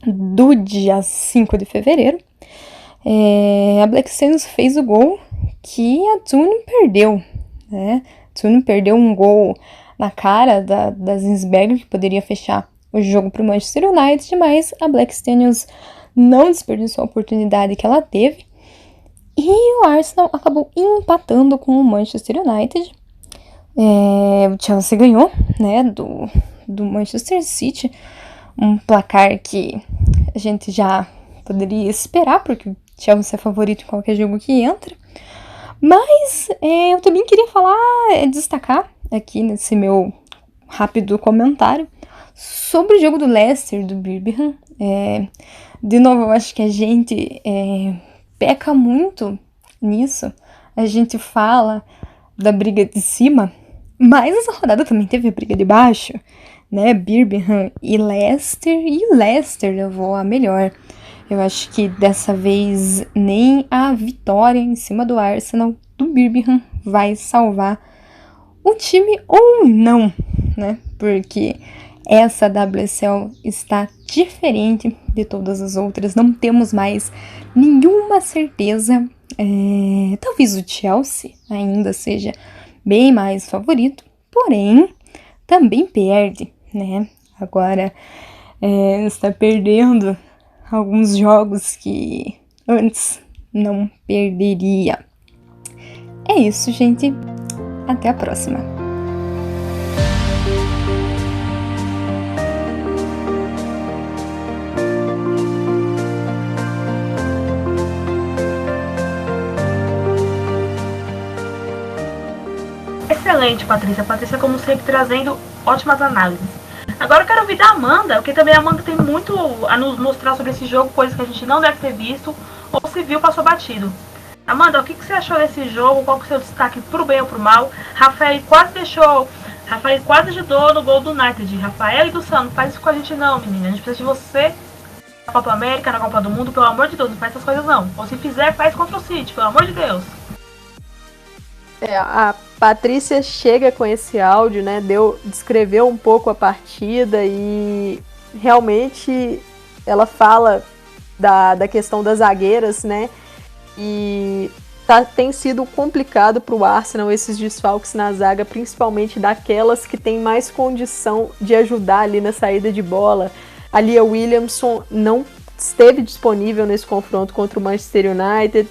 do dia 5 de fevereiro. A Black Stallions fez o gol que a Thun perdeu, né? Thun perdeu um gol na cara da Zinsberger, que poderia fechar o jogo para o Manchester United, mas a Black Stallions não desperdiçou a oportunidade que ela teve, e o Arsenal acabou empatando com o Manchester United. O Chelsea ganhou, né, do Manchester City. um placar que a gente já poderia esperar, porque o Chelsea é favorito em qualquer jogo que entra. Mas eu também queria destacar aqui nesse meu rápido comentário sobre o jogo do Leicester, do Birmingham. De novo, eu acho que a gente peca muito nisso. A gente fala da briga de cima, mas essa rodada também teve a briga de baixo, né? Birmingham e Leicester levou a melhor. Eu acho que dessa vez nem a vitória em cima do Arsenal do Birmingham vai salvar o time ou não, né? Porque essa WSL está diferente de todas as outras. Não temos mais nenhuma certeza. Talvez o Chelsea ainda seja bem mais favorito, porém também perde, né? Agora está perdendo alguns jogos que antes não perderia. É isso, gente. Até a próxima. Excelente, Patrícia. Patrícia, como sempre, trazendo ótimas análises. Agora eu quero ouvir da Amanda, porque também a Amanda tem muito a nos mostrar sobre esse jogo, coisas que a gente não deve ter visto, ou se viu, passou batido. Amanda, o que você achou desse jogo? Qual que é o seu destaque pro bem ou pro mal? Rafael quase ajudou no gol do United. Rafael e do Sano, faz isso com a gente não, menina. A gente precisa de você na Copa América, na Copa do Mundo, pelo amor de Deus, não faz essas coisas não. Ou se fizer, faz contra o City, pelo amor de Deus. A Patrícia chega com esse áudio, né? Descreveu um pouco a partida e realmente ela fala da questão das zagueiras, né? E tem sido complicado para o Arsenal esses desfalques na zaga, principalmente daquelas que têm mais condição de ajudar ali na saída de bola. A Leah Williamson não esteve disponível nesse confronto contra o Manchester United.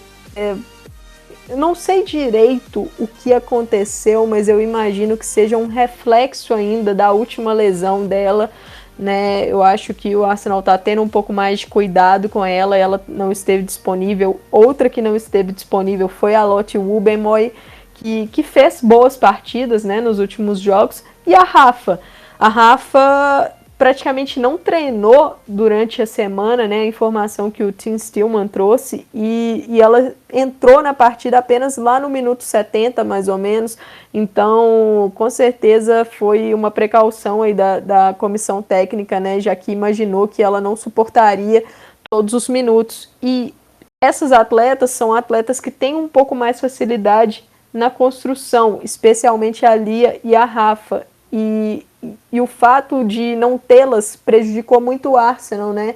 Eu não sei direito o que aconteceu, mas eu imagino que seja um reflexo ainda da última lesão dela, né? Eu acho que o Arsenal está tendo um pouco mais de cuidado com ela não esteve disponível. Outra que não esteve disponível foi a Lotte Wubbenmoy, que fez boas partidas, né, nos últimos jogos, e a Rafa. A Rafa praticamente não treinou durante a semana, né, a informação que o Tim Stillman trouxe, e ela entrou na partida apenas lá no minuto 70, mais ou menos. Então, com certeza foi uma precaução aí da comissão técnica, né, já que imaginou que ela não suportaria todos os minutos. E essas atletas são atletas que têm um pouco mais facilidade na construção, especialmente a Lia e a Rafa. E o fato de não tê-las prejudicou muito o Arsenal, né?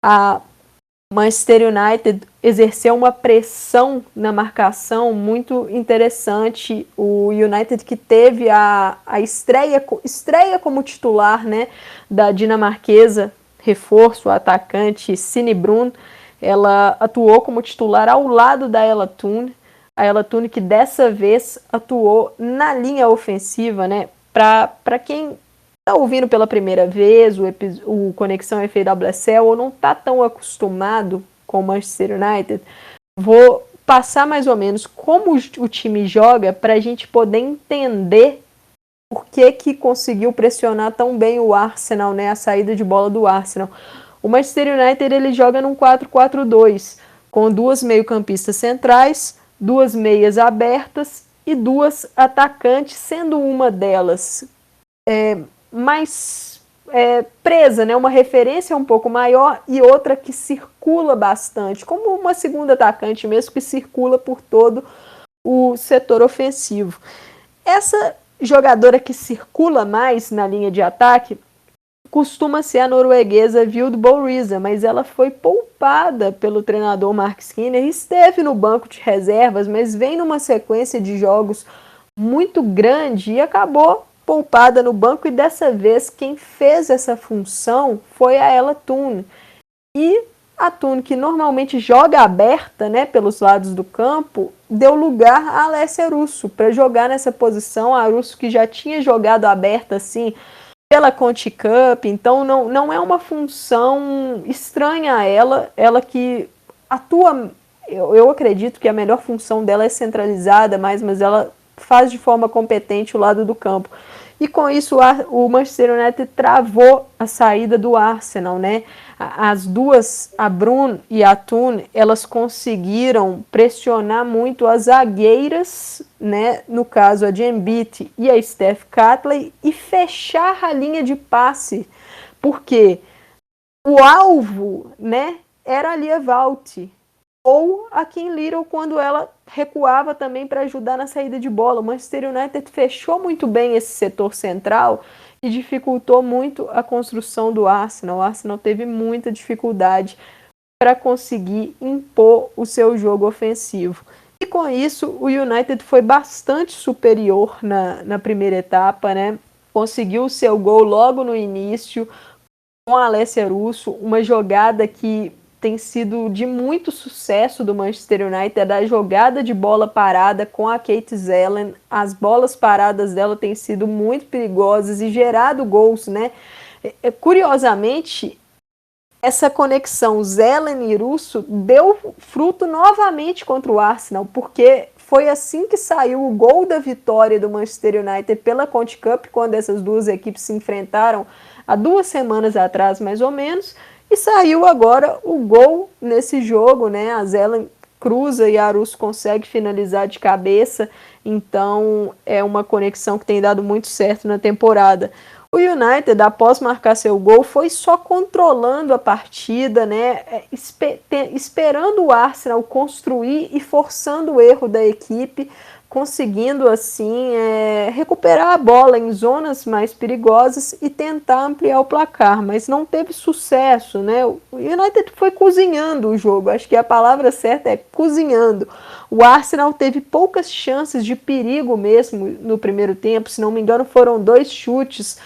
A Manchester United exerceu uma pressão na marcação muito interessante. O United, que teve a estreia como titular, né, da dinamarquesa, reforço, a atacante Sine Brun, ela atuou como titular ao lado da Ella Toone. A Ella Toone, que dessa vez atuou na linha ofensiva, né? Para quem está ouvindo pela primeira vez o Conexão FAWSL ou não está tão acostumado com o Manchester United, vou passar mais ou menos como o time joga para a gente poder entender por que conseguiu pressionar tão bem o Arsenal, né, a saída de bola do Arsenal. O Manchester United ele joga num 4-4-2, com 2 meio-campistas centrais, 2 meias abertas e 2 atacantes, sendo uma delas mais presa, né? Uma referência um pouco maior, e outra que circula bastante, como uma segunda atacante mesmo, que circula por todo o setor ofensivo. Essa jogadora que circula mais na linha de ataque costuma ser a norueguesa Vilde Bourisa, mas ela foi poupada pelo treinador Mark Skinner, esteve no banco de reservas, mas vem numa sequência de jogos muito grande e acabou poupada no banco, e dessa vez quem fez essa função foi a Ella Toone. E a Toone, que normalmente joga aberta, né, pelos lados do campo, deu lugar a Alessia Russo para jogar nessa posição. A Russo, que já tinha jogado aberta assim pela Conti Cup, então não é uma função estranha a ela que atua, eu acredito que a melhor função dela é centralizada, mas ela faz de forma competente o lado do campo. E com isso o Manchester United travou a saída do Arsenal, né? As duas, a Brun e a Thun, elas conseguiram pressionar muito as zagueiras, né? No caso a Jen Beat e a Steph Catley, e fechar a linha de passe, porque o alvo, né, era a Lia Valt ou a Kim Little quando ela recuava também para ajudar na saída de bola. O Manchester United fechou muito bem esse setor central e dificultou muito a construção do Arsenal. O Arsenal teve muita dificuldade para conseguir impor o seu jogo ofensivo. E com isso, o United foi bastante superior na primeira etapa, né? Conseguiu o seu gol logo no início, com a Alessia Russo, uma jogada que tem sido de muito sucesso do Manchester United, a jogada de bola parada com a Kate Zellen. As bolas paradas dela têm sido muito perigosas e gerado gols, né? Curiosamente, essa conexão Zellen e Russo deu fruto novamente contra o Arsenal, porque foi assim que saiu o gol da vitória do Manchester United pela Conti Cup, quando essas duas equipes se enfrentaram há 2 semanas atrás, mais ou menos. E saiu agora o gol nesse jogo, né? A Zellen cruza e a Russo consegue finalizar de cabeça. Então é uma conexão que tem dado muito certo na temporada. O United, após marcar seu gol, foi só controlando a partida, né? Esperando o Arsenal construir e forçando o erro da equipe, conseguindo assim recuperar a bola em zonas mais perigosas e tentar ampliar o placar, mas não teve sucesso, né? O United foi cozinhando o jogo, acho que a palavra certa é cozinhando. O Arsenal teve poucas chances de perigo mesmo no primeiro tempo, se não me engano foram 2 chutes,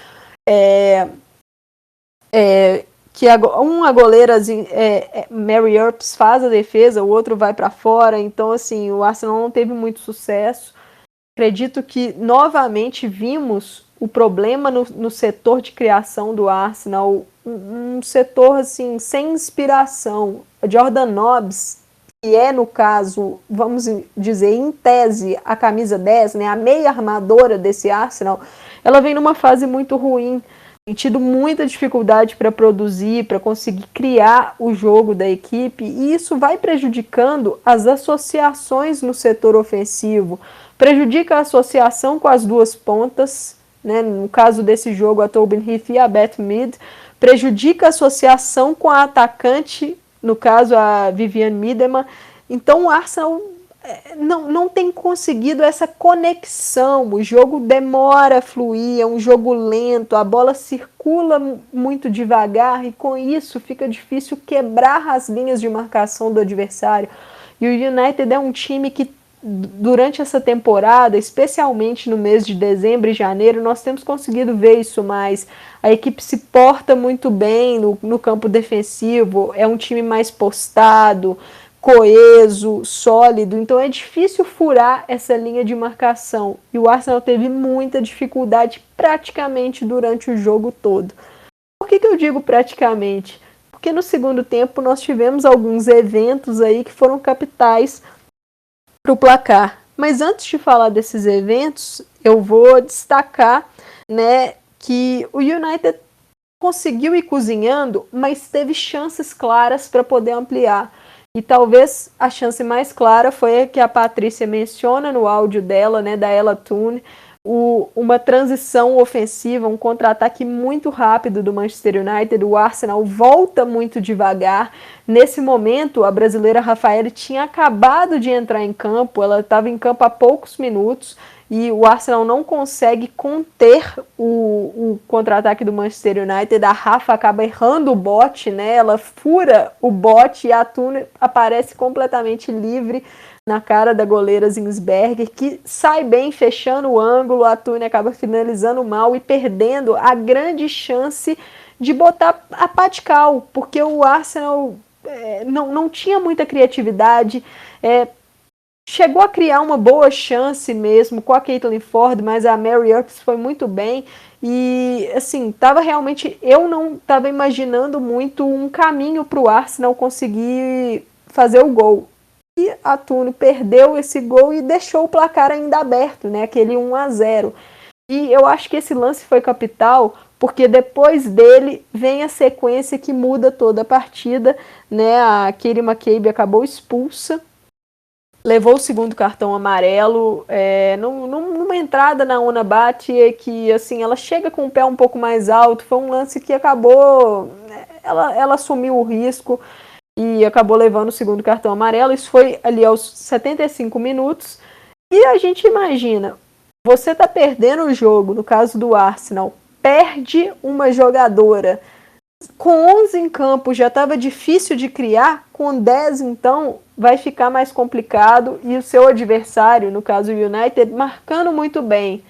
que a goleira Mary Earps faz a defesa, o outro vai para fora, então assim, o Arsenal não teve muito sucesso. Acredito que novamente vimos o problema no setor de criação do Arsenal, um setor assim, sem inspiração. A Jordan Nobbs, que é no caso, vamos dizer, em tese, a camisa 10, né, a meia armadora desse Arsenal, ela vem numa fase muito ruim. Tem tido muita dificuldade para produzir, para conseguir criar o jogo da equipe, e isso vai prejudicando as associações no setor ofensivo, prejudica a associação com as duas pontas, né? No caso desse jogo, a Tobin Heath e a Beth Mead, prejudica a associação com a atacante, no caso a Viviane Miedema. Então o Arsenal não tem conseguido essa conexão, o jogo demora a fluir, é um jogo lento, a bola circula muito devagar e com isso fica difícil quebrar as linhas de marcação do adversário. E o United é um time que durante essa temporada, especialmente no mês de dezembro e janeiro, nós temos conseguido ver isso mais. A equipe se porta muito bem no campo defensivo, é um time mais postado, coeso, sólido, então é difícil furar essa linha de marcação. E o Arsenal teve muita dificuldade praticamente durante o jogo todo. Por que eu digo praticamente? Porque no segundo tempo nós tivemos alguns eventos aí que foram capitais para o placar. Mas antes de falar desses eventos, eu vou destacar, né, que o United conseguiu ir cozinhando, mas teve chances claras para poder ampliar. E talvez a chance mais clara foi a que a Patrícia menciona no áudio dela, né, da Ella Toone, uma transição ofensiva, um contra-ataque muito rápido do Manchester United. O Arsenal volta muito devagar. Nesse momento, a brasileira Rafaela tinha acabado de entrar em campo, ela estava em campo há poucos minutos, e o Arsenal não consegue conter o contra-ataque do Manchester United. A Rafa acaba errando o bote, né? Ela fura o bote e a Thune aparece completamente livre na cara da goleira Zinsberger, que sai bem fechando o ângulo. A Thune acaba finalizando mal e perdendo a grande chance de botar a pá de cal, porque o Arsenal não tinha muita criatividade, chegou a criar uma boa chance mesmo com a Caitlin Ford, mas a Mary Earps foi muito bem. E, assim, tava realmente... Eu não estava imaginando muito um caminho para o Arsenal conseguir fazer o gol. E a Túnio perdeu esse gol e deixou o placar ainda aberto, né? Aquele 1-0. E eu acho que esse lance foi capital, porque depois dele vem a sequência que muda toda a partida, né? A Katie McCabe acabou expulsa, levou o segundo cartão amarelo, numa entrada na Ona Batlle, que assim, ela chega com o pé um pouco mais alto, foi um lance que acabou, ela assumiu o risco e acabou levando o segundo cartão amarelo. Isso foi ali aos 75 minutos, e a gente imagina, você tá perdendo o jogo, no caso do Arsenal, perde uma jogadora, com 11 em campo já estava difícil de criar, com 10 então vai ficar mais complicado, e o seu adversário, no caso o United, marcando muito bem.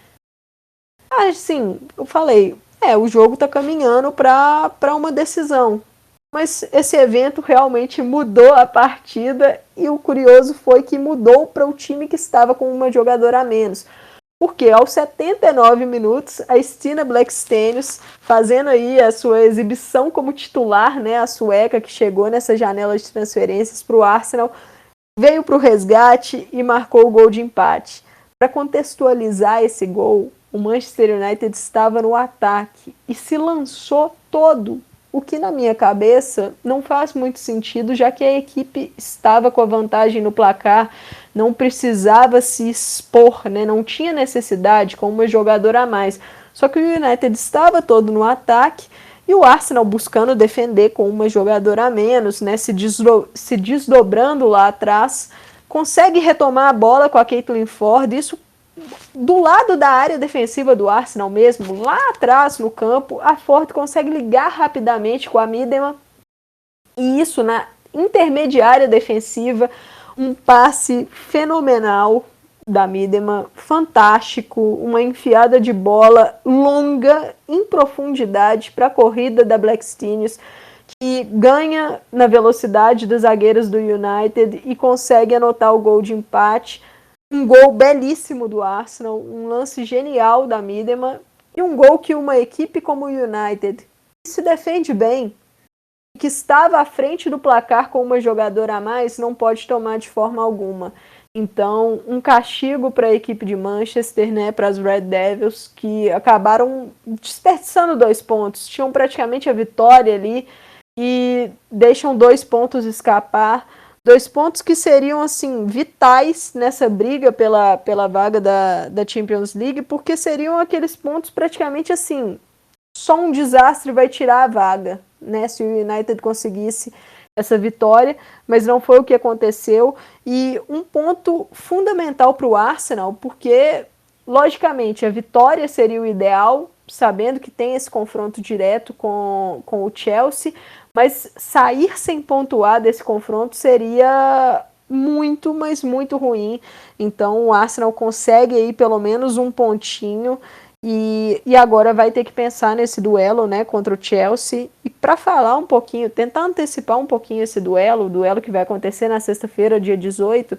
Assim, eu falei, o jogo está caminhando para uma decisão, mas esse evento realmente mudou a partida, e o curioso foi que mudou para o time que estava com uma jogadora a menos. Porque aos 79 minutos, a Stina Blackstenius, fazendo aí a sua exibição como titular, né, a sueca que chegou nessa janela de transferências para o Arsenal, veio para o resgate e marcou o gol de empate. Para contextualizar esse gol, o Manchester United estava no ataque e se lançou todo, o que na minha cabeça não faz muito sentido, já que a equipe estava com a vantagem no placar, não precisava se expor, né? Não tinha necessidade com uma jogadora a mais. Só que o United estava todo no ataque e o Arsenal buscando defender com uma jogadora a menos, né? Se desdobrando lá atrás, consegue retomar a bola com a Caitlin Ford, isso do lado da área defensiva do Arsenal mesmo, lá atrás no campo. A Ford consegue ligar rapidamente com a Miedema, e isso na intermediária defensiva, um passe fenomenal da Miedema, fantástico, uma enfiada de bola longa, em profundidade, para a corrida da Blackstenius, que ganha na velocidade das zagueiras do United e consegue anotar o gol de empate. Um gol belíssimo do Arsenal, um lance genial da Miedema, e um gol que uma equipe como o United, que se defende bem, que estava à frente do placar com uma jogadora a mais, não pode tomar de forma alguma. Então, um castigo para a equipe de Manchester, né, para as Red Devils, que acabaram desperdiçando 2 pontos. Tinham praticamente a vitória ali e deixam 2 pontos escapar. 2 pontos que seriam, assim, vitais nessa briga pela vaga da Champions League, porque seriam aqueles pontos praticamente assim, só um desastre vai tirar a vaga, né, se o United conseguisse essa vitória, mas não foi o que aconteceu. E um ponto fundamental para o Arsenal, porque, logicamente, a vitória seria o ideal, sabendo que tem esse confronto direto com o Chelsea, mas sair sem pontuar desse confronto seria muito, mas muito ruim. Então o Arsenal consegue aí pelo menos um pontinho, e agora vai ter que pensar nesse duelo, né, contra o Chelsea. E para falar um pouquinho, tentar antecipar um pouquinho esse duelo, o duelo que vai acontecer na sexta-feira, dia 18,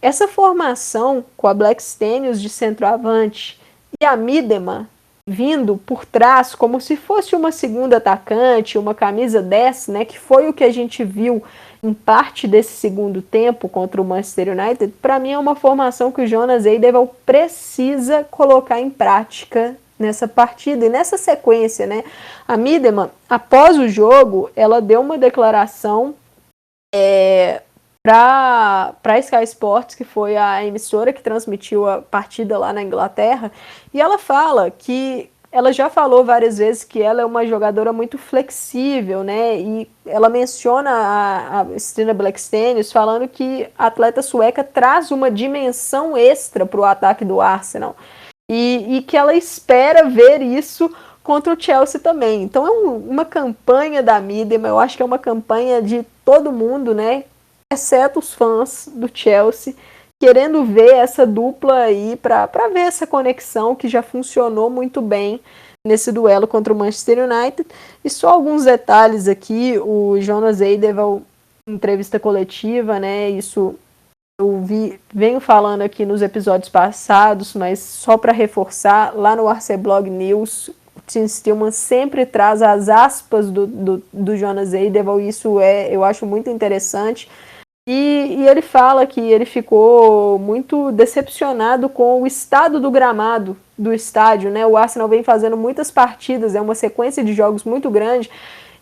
essa formação com a Blackstenius de centroavante e a Miedema vindo por trás, como se fosse uma segunda atacante, uma camisa 10, né, que foi o que a gente viu em parte desse segundo tempo contra o Manchester United. Para mim é uma formação que o Jonas Eidevall precisa colocar em prática nessa partida e nessa sequência, né? A Miedema, após o jogo, ela deu uma declaração para a Sky Sports, que foi a emissora que transmitiu a partida lá na Inglaterra, e ela fala que ela já falou várias vezes que ela é uma jogadora muito flexível, né? E ela menciona a Stina Blackstenius falando que a atleta sueca traz uma dimensão extra para o ataque do Arsenal, e que ela espera ver isso contra o Chelsea também. Então é uma campanha da Miedema, eu acho que é uma campanha de todo mundo, né? Exceto os fãs do Chelsea, querendo ver essa dupla aí, para ver essa conexão que já funcionou muito bem nesse duelo contra o Manchester United. E só alguns detalhes aqui, o Jonas Eidevall, em entrevista coletiva, né, isso venho falando aqui nos episódios passados, mas só para reforçar, lá no Arceblog News, o Tim Stillman sempre traz as aspas do Jonas Eidevall, e isso eu acho muito interessante. E ele fala que ele ficou muito decepcionado com o estado do gramado do estádio, né? O Arsenal vem fazendo muitas partidas, é uma sequência de jogos muito grande,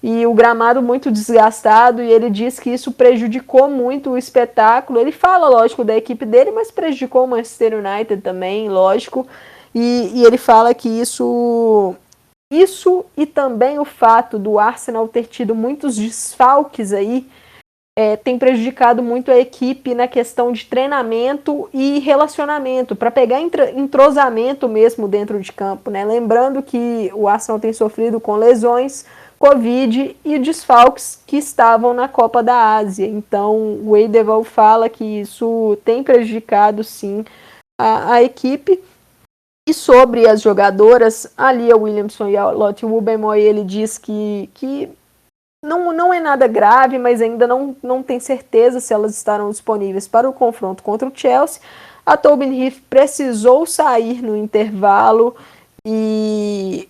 e o gramado muito desgastado, e ele diz que isso prejudicou muito o espetáculo. Ele fala, lógico, da equipe dele, mas prejudicou o Manchester United também, lógico, e ele fala que isso e também o fato do Arsenal ter tido muitos desfalques aí, tem prejudicado muito a equipe na questão de treinamento e relacionamento, para pegar entrosamento mesmo dentro de campo, né? Lembrando que o Arsenal tem sofrido com lesões, Covid e desfalques que estavam na Copa da Ásia. Então, o Eidevall fala que isso tem prejudicado, sim, a equipe. E sobre as jogadoras, a Lia Williamson e a Lotte Wubbenmoy, ele diz que não é nada grave, mas ainda não tem certeza se elas estarão disponíveis para o confronto contra o Chelsea. A Tobin Heath precisou sair no intervalo e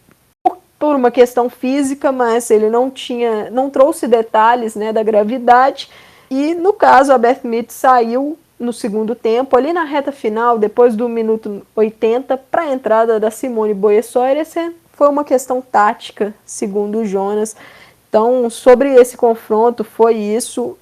por uma questão física, mas ele não trouxe detalhes, né, da gravidade. E no caso, a Beth Mead saiu no segundo tempo, ali na reta final, depois do minuto 80, para a entrada da Simone Boyessoir. Essa foi uma questão tática, segundo o Jonas. Então, sobre esse confronto, foi isso.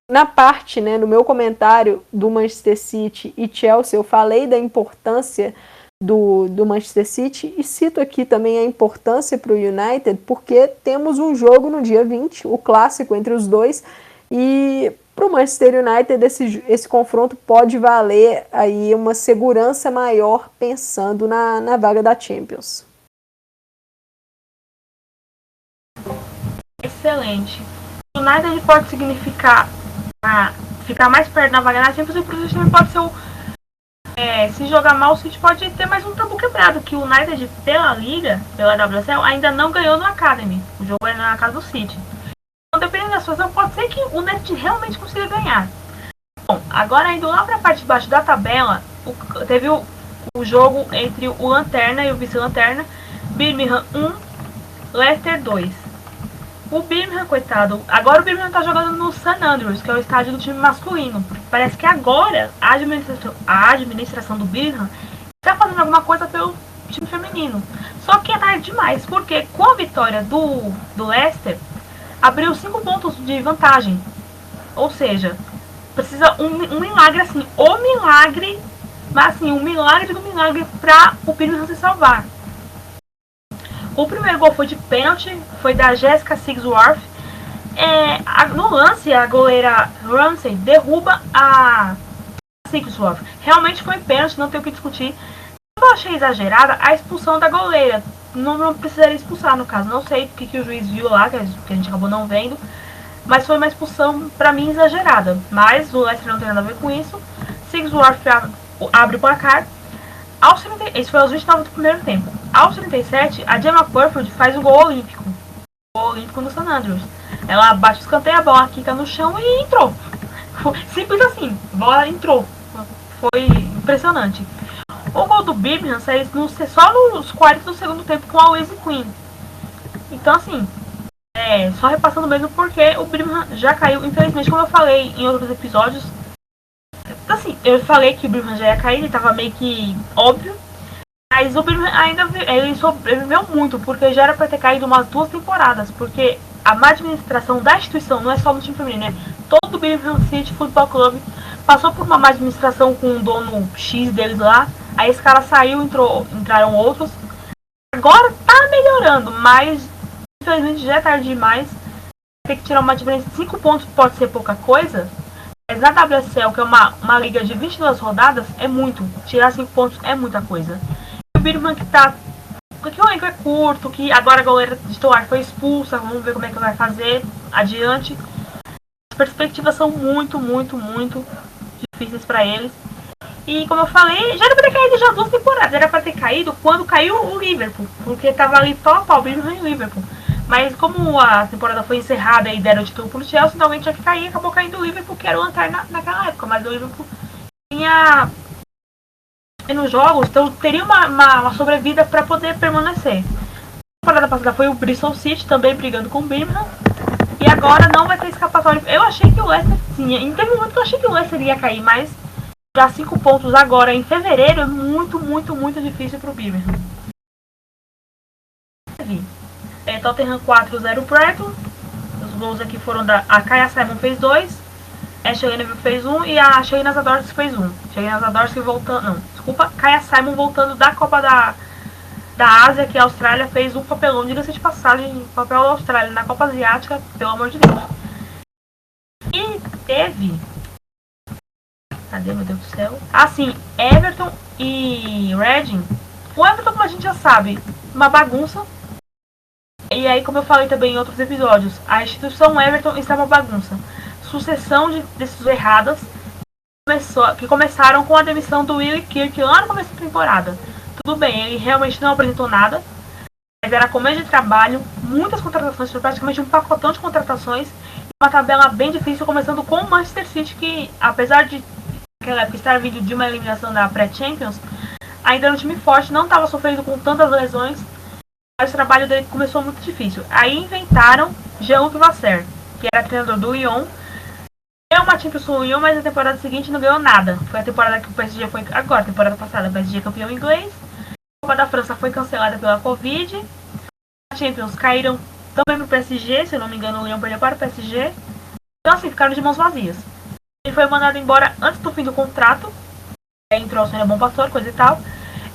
Na parte, né, no meu comentário do Manchester City e Chelsea, eu falei da importância do Manchester City e cito aqui também a importância para o United, porque temos um jogo no dia 20, o clássico entre os dois, e para o Manchester United esse confronto pode valer aí uma segurança maior pensando na vaga da Champions. Excelente. O United pode significar ficar mais perto da vaga da Champions, e por isso também pode ser se jogar mal, o City pode ter mais um tabu quebrado, que o United pela Liga, pela WSL, ainda não ganhou no Academy. O jogo é na casa do City. Então, dependendo da situação, pode ser que o United realmente consiga ganhar. Bom, agora indo lá para a parte de baixo da tabela, teve o jogo entre o Lanterna e o vice-Lanterna, Birmingham 1, Leicester 2. O Birmingham, coitado, agora o Birmingham tá jogando no St Andrews, que é o estádio do time masculino. Parece que agora a administração do Birmingham está fazendo alguma coisa pelo time feminino. Só que é tarde demais, porque com a vitória do Leicester, abriu 5 pontos de vantagem. Ou seja, precisa um milagre assim, mas assim, um milagre do milagre para o Birmingham se salvar. O primeiro gol foi de pênalti, foi da Jessica Sigsworth. No lance, a goleira Ramsey derruba a Sigsworth. Realmente foi pênalti, não tem o que discutir. Eu achei exagerada a expulsão da goleira. Não precisaria expulsar, no caso. Não sei o que o juiz viu lá, que a gente acabou não vendo. Mas foi uma expulsão, pra mim, exagerada. Mas o Leicester não tem nada a ver com isso. Sigsworth abre o placar. Esse foi aos 29 do primeiro tempo. Aos 37, a Gemma Purford faz um gol olímpico. Gol olímpico no St Andrews. Ela bate o escanteio, a bola quica no chão e entrou. Simples assim, a bola entrou. Foi impressionante. O gol do Birmingham saiu só nos 40 do segundo tempo com a Wesley Quinn. Então assim, só repassando mesmo porque o Birmingham já caiu. Infelizmente, como eu falei em outros episódios, assim, eu falei que o Birmingham já ia cair, ele tava meio que óbvio. Mas o Birmingham ainda ele sobreviveu muito, porque já era para ter caído umas 2 temporadas. Porque a má administração da instituição não é só no time feminino, né? Todo o Birmingham City Football Club passou por uma má administração com um dono X deles lá. Aí esse cara saiu, entraram outros. Agora tá melhorando, mas infelizmente já é tarde demais. Tem que tirar uma diferença de 5 pontos, pode ser pouca coisa. Mas na WSL, que é uma liga de 22 rodadas, é muito. Tirar 5 pontos é muita coisa. O Birmingham que o elenco é curto, que agora a goleira titular foi expulsa, vamos ver como é que vai fazer adiante. As perspectivas são muito, muito, muito difíceis para eles. E como eu falei, já era para ter caído já 2 temporadas, era para ter caído quando caiu o Liverpool, porque tava ali pau a pau, Birmingham e Liverpool. Mas como a temporada foi encerrada e deram o título pro Chelsea, finalmente tinha que cair, acabou caindo o Liverpool, que era o Lanterna naquela época, mas o Liverpool tinha nos jogos, então teria uma sobrevida para poder permanecer. A temporada passada foi o Bristol City também brigando com o Birmingham. E agora não vai ter escapatória. Eu achei que o Leicester tinha. Em teve um momento que eu achei que o Leicester ia cair, mas já 5 pontos agora em fevereiro é muito, muito, muito difícil para o Birmingham. Tottenham 4-0 Brighton. Os gols aqui foram a Kaya Simon fez 2. A Ashley Neville fez 1 e a Shayna Zadorsky fez 1. Shayna Zadorsky voltando. Não, desculpa. Kaya Simon voltando da Copa da Ásia, que a Austrália fez um papelão, diga-se de passagem, papel da Austrália na Copa Asiática, pelo amor de Deus. E teve. Cadê, meu Deus do céu? Sim, Everton e Reading. O Everton, como a gente já sabe, uma bagunça. E aí, como eu falei também em outros episódios, a instituição Everton está uma bagunça. Sucessão de decisões erradas que começaram com a demissão do Willie Kirk lá no começo da temporada. Tudo bem, ele realmente não apresentou nada, mas era começo de trabalho, muitas contratações, foi praticamente um pacotão de contratações, e uma tabela bem difícil, começando com o Manchester City, que apesar de naquela época estar vindo de uma eliminação da pré-Champions, ainda era um time forte, não estava sofrendo com tantas lesões, mas o trabalho dele começou muito difícil. Aí inventaram Jean-Luc Vasseur, que era treinador do Lyon. Ganhou uma Champions com o Lyon, mas na temporada seguinte não ganhou nada. Foi a temporada que o PSG foi... Agora, temporada passada, o PSG campeão inglês. A Copa da França foi cancelada pela Covid. As Champions caíram também pro PSG, se eu não me engano o Lyon perdeu para o PSG. Então assim, ficaram de mãos vazias. Ele foi mandado embora antes do fim do contrato. Aí entrou o Sônia Bom Pastor, coisa e tal.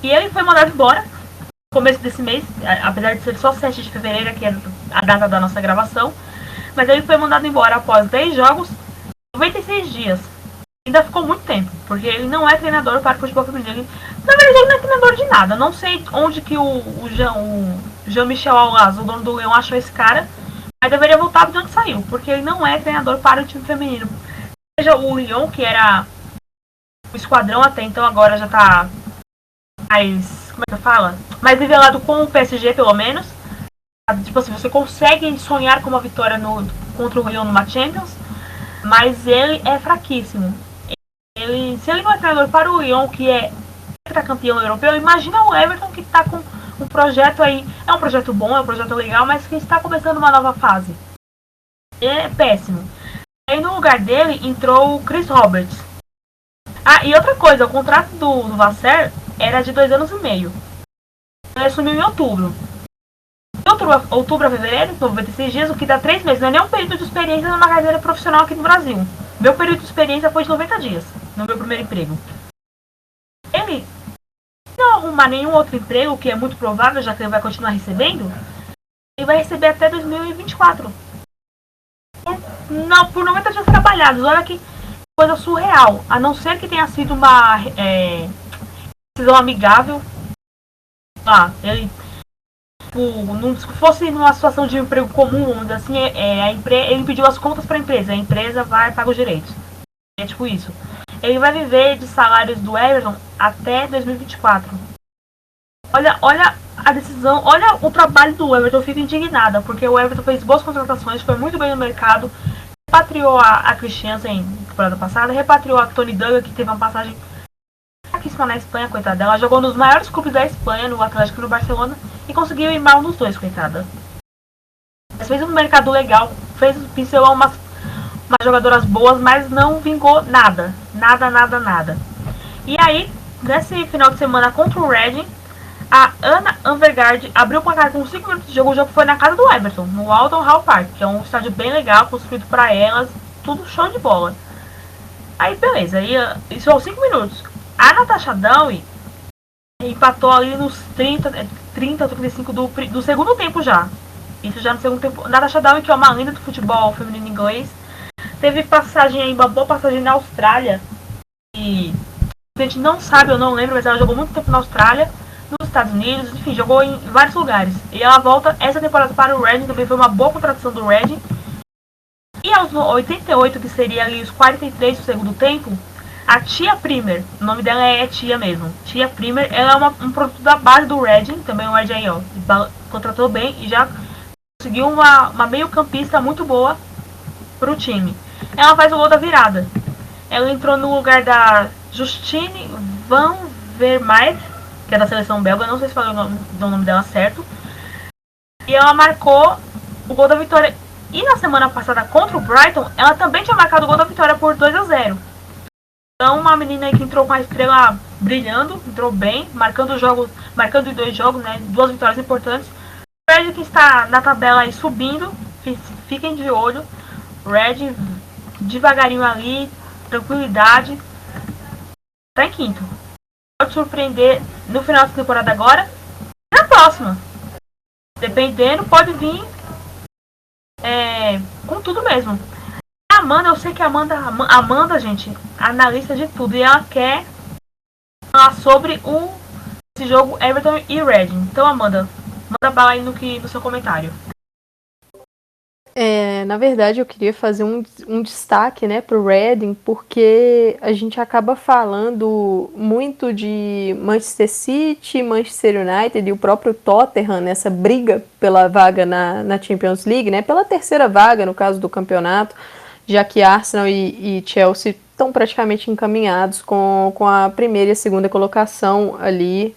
E ele foi mandado embora no começo desse mês, apesar de ser só 7 de fevereiro, que é a data da nossa gravação. Mas ele foi mandado embora após 10 jogos, 96 dias. Ainda ficou muito tempo, porque ele não é treinador para o futebol feminino. Na verdade, ele não é treinador de nada. Não sei onde que o Jean-Michel Aulas, o dono do Leão, achou esse cara. Mas deveria voltar de onde saiu, porque ele não é treinador para o time feminino. Seja o Lyon, que era o esquadrão até então, agora já tá mais, como é que eu falo? Mais nivelado com o PSG, pelo menos. Tipo assim, você consegue sonhar com uma vitória contra o Lyon numa Champions, mas ele é fraquíssimo. Se ele não é treinador para o Lyon, que é campeão europeu, imagina o Everton, que está com um projeto aí. É um projeto bom, é um projeto legal, mas que está começando uma nova fase. É péssimo. Aí no lugar dele entrou o Chris Roberts. E outra coisa, o contrato do Vasseur era de 2 anos e meio. Ele assumiu em outubro. De outubro a fevereiro, 96 dias, o que dá 3 meses. Não é nem um período de experiência numa carreira profissional aqui no Brasil. Meu período de experiência foi de 90 dias, no meu primeiro emprego. Ele não arrumar nenhum outro emprego, que é muito provável, já que ele vai continuar recebendo, ele vai receber até 2024. Por 90 dias trabalhados. Olha que coisa surreal. A não ser que tenha sido uma decisão amigável. Ele... se fosse numa situação de emprego comum, vamos dizer assim, ele pediu as contas para a empresa vai pagar os direitos. É tipo isso. Ele vai viver de salários do Everton até 2024. Olha a decisão, olha o trabalho do Everton. Eu fico indignada, porque o Everton fez boas contratações, foi muito bem no mercado, repatriou a Christiansen na temporada passada, repatriou a Toni Duggan, que teve uma passagem fraquíssima na Espanha, coitada dela. Ela jogou nos maiores clubes da Espanha, no Atlético e no Barcelona, e conseguiu ir mal nos dois, coitada. Mas fez um mercado legal, pincelou umas jogadoras boas, mas não vingou nada. Nada. E aí, nesse final de semana contra o Reading, a Anna Anvergaard abriu o placar com 5 minutos de jogo. O jogo foi na casa do Everton, no Alton Hall Park, que é um estádio bem legal, construído para elas, tudo show de bola. Aí, beleza, isso aos 5 minutos. A Natasha Downey empatou ali nos 35 do segundo tempo já. Isso já no segundo tempo. Natasha Downey, que é uma lenda do futebol feminino inglês, teve passagem aí, uma boa passagem na Austrália. E a gente não sabe, eu não lembro, mas ela jogou muito tempo na Austrália, nos Estados Unidos, enfim, jogou em vários lugares. E ela volta essa temporada para o Reading, também foi uma boa contratação do Reading. E aos 88, que seria ali os 43 do segundo tempo, a Tia Primer, o nome dela é Tia mesmo, Tia Primer, ela é um produto da base do Reading, também o Reading aí, contratou bem e já conseguiu uma meio campista muito boa pro time. Ela faz o gol da virada. Ela entrou no lugar da Justine Van Vermaet, que é da seleção belga, não sei se falei o nome dela certo. E ela marcou o gol da vitória. E na semana passada contra o Brighton, ela também tinha marcado o gol da vitória por 2-0. Então uma menina aí que entrou com a estrela brilhando, entrou bem, marcando em 2 jogos, né? 2 vitórias importantes. O Red que está na tabela aí subindo, fiquem de olho. Red devagarinho ali, tranquilidade. Tá em quinto. Pode surpreender no final da temporada agora e na próxima. Dependendo, pode vir com tudo mesmo. A Amanda, eu sei que a Amanda, gente, analista de tudo. E ela quer falar sobre esse jogo Everton e Reading. Então, Amanda, manda bala aí no seu comentário. Na verdade, eu queria fazer um destaque, né, para o Reading, porque a gente acaba falando muito de Manchester City, Manchester United e o próprio Tottenham nessa briga pela vaga na Champions League, né, pela terceira vaga no caso do campeonato, já que Arsenal e Chelsea estão praticamente encaminhados com a primeira e a segunda colocação ali.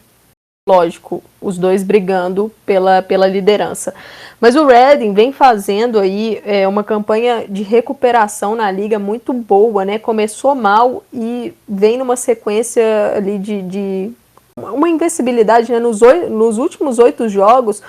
Lógico, os dois brigando pela liderança. Mas o Reading vem fazendo aí uma campanha de recuperação na liga muito boa, né? Começou mal e vem numa sequência ali de uma invencibilidade, né? Nos últimos 8 jogos,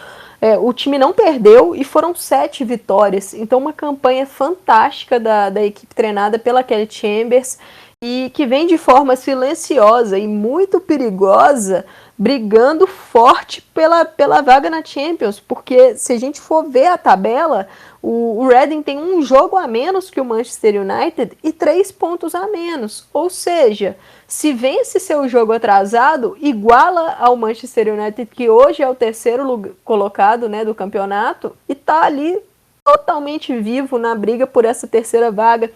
o time não perdeu e foram 7 vitórias. Então uma campanha fantástica da equipe treinada pela Kelly Chambers e que vem de forma silenciosa e muito perigosa, brigando forte pela vaga na Champions, porque se a gente for ver a tabela, o Reading tem um jogo a menos que o Manchester United e 3 pontos a menos, ou seja, se vence seu jogo atrasado, iguala ao Manchester United, que hoje é o terceiro colocado, né, do campeonato, e está ali totalmente vivo na briga por essa terceira vaga.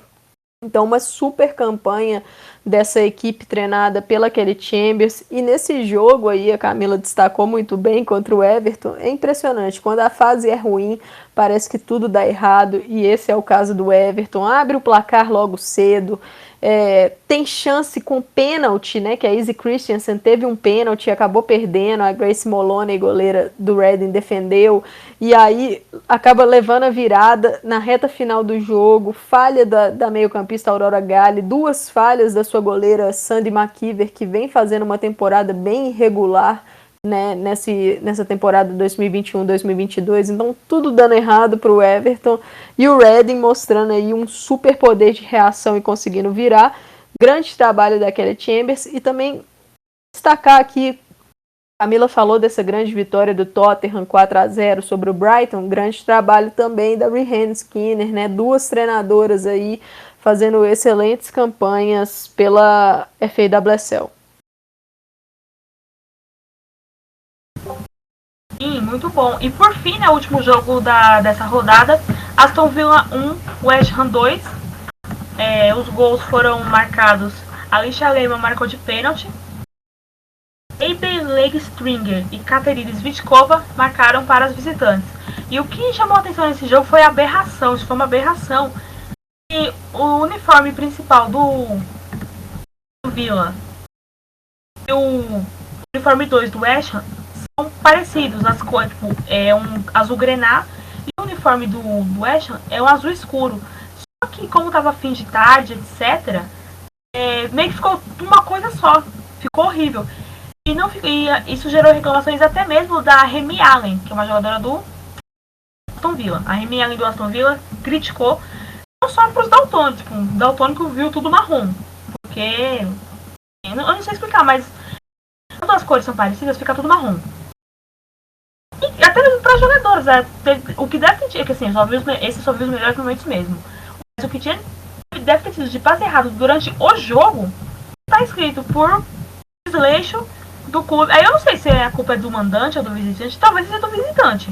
Então, uma super campanha dessa equipe treinada pela Kelly Chambers. E nesse jogo aí, a Camila destacou muito bem contra o Everton. É impressionante. Quando a fase é ruim, parece que tudo dá errado. E esse é o caso do Everton. Abre o placar logo cedo. Tem chance com pênalti, né? Que a Izzy Christiansen teve um pênalti, acabou perdendo. A Grace Moloney, goleira do Reading, defendeu. E aí acaba levando a virada na reta final do jogo. Falha da meio-campista Aurora Galli. 2 falhas da sua goleira Sandy McKeever, que vem fazendo uma temporada bem irregular, né, nessa temporada 2021-2022, então tudo dando errado para o Everton, e o Reading mostrando aí um super poder de reação e conseguindo virar. Grande trabalho da Kelly Chambers. E também destacar aqui, a Camila falou dessa grande vitória do Tottenham 4-0 sobre o Brighton, grande trabalho também da Rehanne Skinner, né, 2 treinadoras aí fazendo excelentes campanhas pela FAWSL. Sim, muito bom. E por fim, no último jogo dessa rodada, Aston Villa 1, West Ham 2. Os gols foram marcados. Alicia Lehmann marcou de pênalti. Abel Stringer e Katerina Svitkova marcaram para os visitantes. E o que chamou a atenção nesse jogo foi a aberração. Isso foi uma aberração. E o uniforme principal do Villa e o uniforme 2 do West Ham são parecidos. As cores, tipo, é um azul grená, e o uniforme do West Ham é um azul escuro. Só que como estava fim de tarde, etc., meio que ficou uma coisa só. Ficou horrível. E isso gerou reclamações até mesmo da Remy Allen, que é uma jogadora do Aston Villa. A Remy Allen do Aston Villa criticou não só para os daltônicos. Tipo, o daltônico viu tudo marrom. Porque eu não sei explicar, mas quando as cores são parecidas, fica tudo marrom. E até mesmo para jogadores, o que deve ter, que assim, esse só viu os melhores momentos mesmo. Mas o que deve ter sido de passe errado durante o jogo, está escrito por desleixo do clube. Aí eu não sei se a culpa é do mandante ou do visitante, talvez seja do visitante,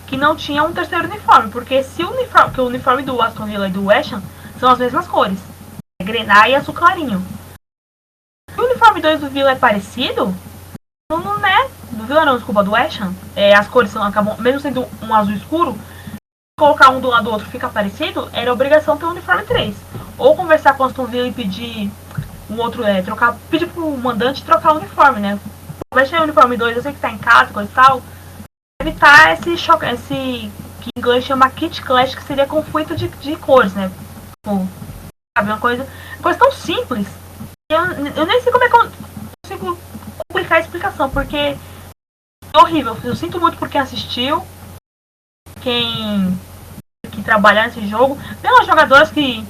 que não tinha um terceiro uniforme, porque se o uniforme do Aston Villa e do West Ham são as mesmas cores, grená e azul clarinho. Se o uniforme 2 do Villa é parecido, não é do Villa não, desculpa, do West Ham, as cores acabam, mesmo sendo um azul escuro, colocar um do lado do outro fica parecido, era obrigação ter o uniforme 3. Ou conversar com o Aston Villa e pedir o outro pedir pro mandante trocar o uniforme, né? Vai ser o uniforme 2, eu sei que tá em casa, coisa e tal. Evitar esse choque, esse que em inglês chama kit clash, que seria conflito de cores, né? Tipo, sabe, uma coisa tão simples. Eu nem sei como é que eu consigo publicar a explicação, porque é horrível. Eu sinto muito por quem assistiu, quem que trabalhar nesse jogo, pelas jogadoras que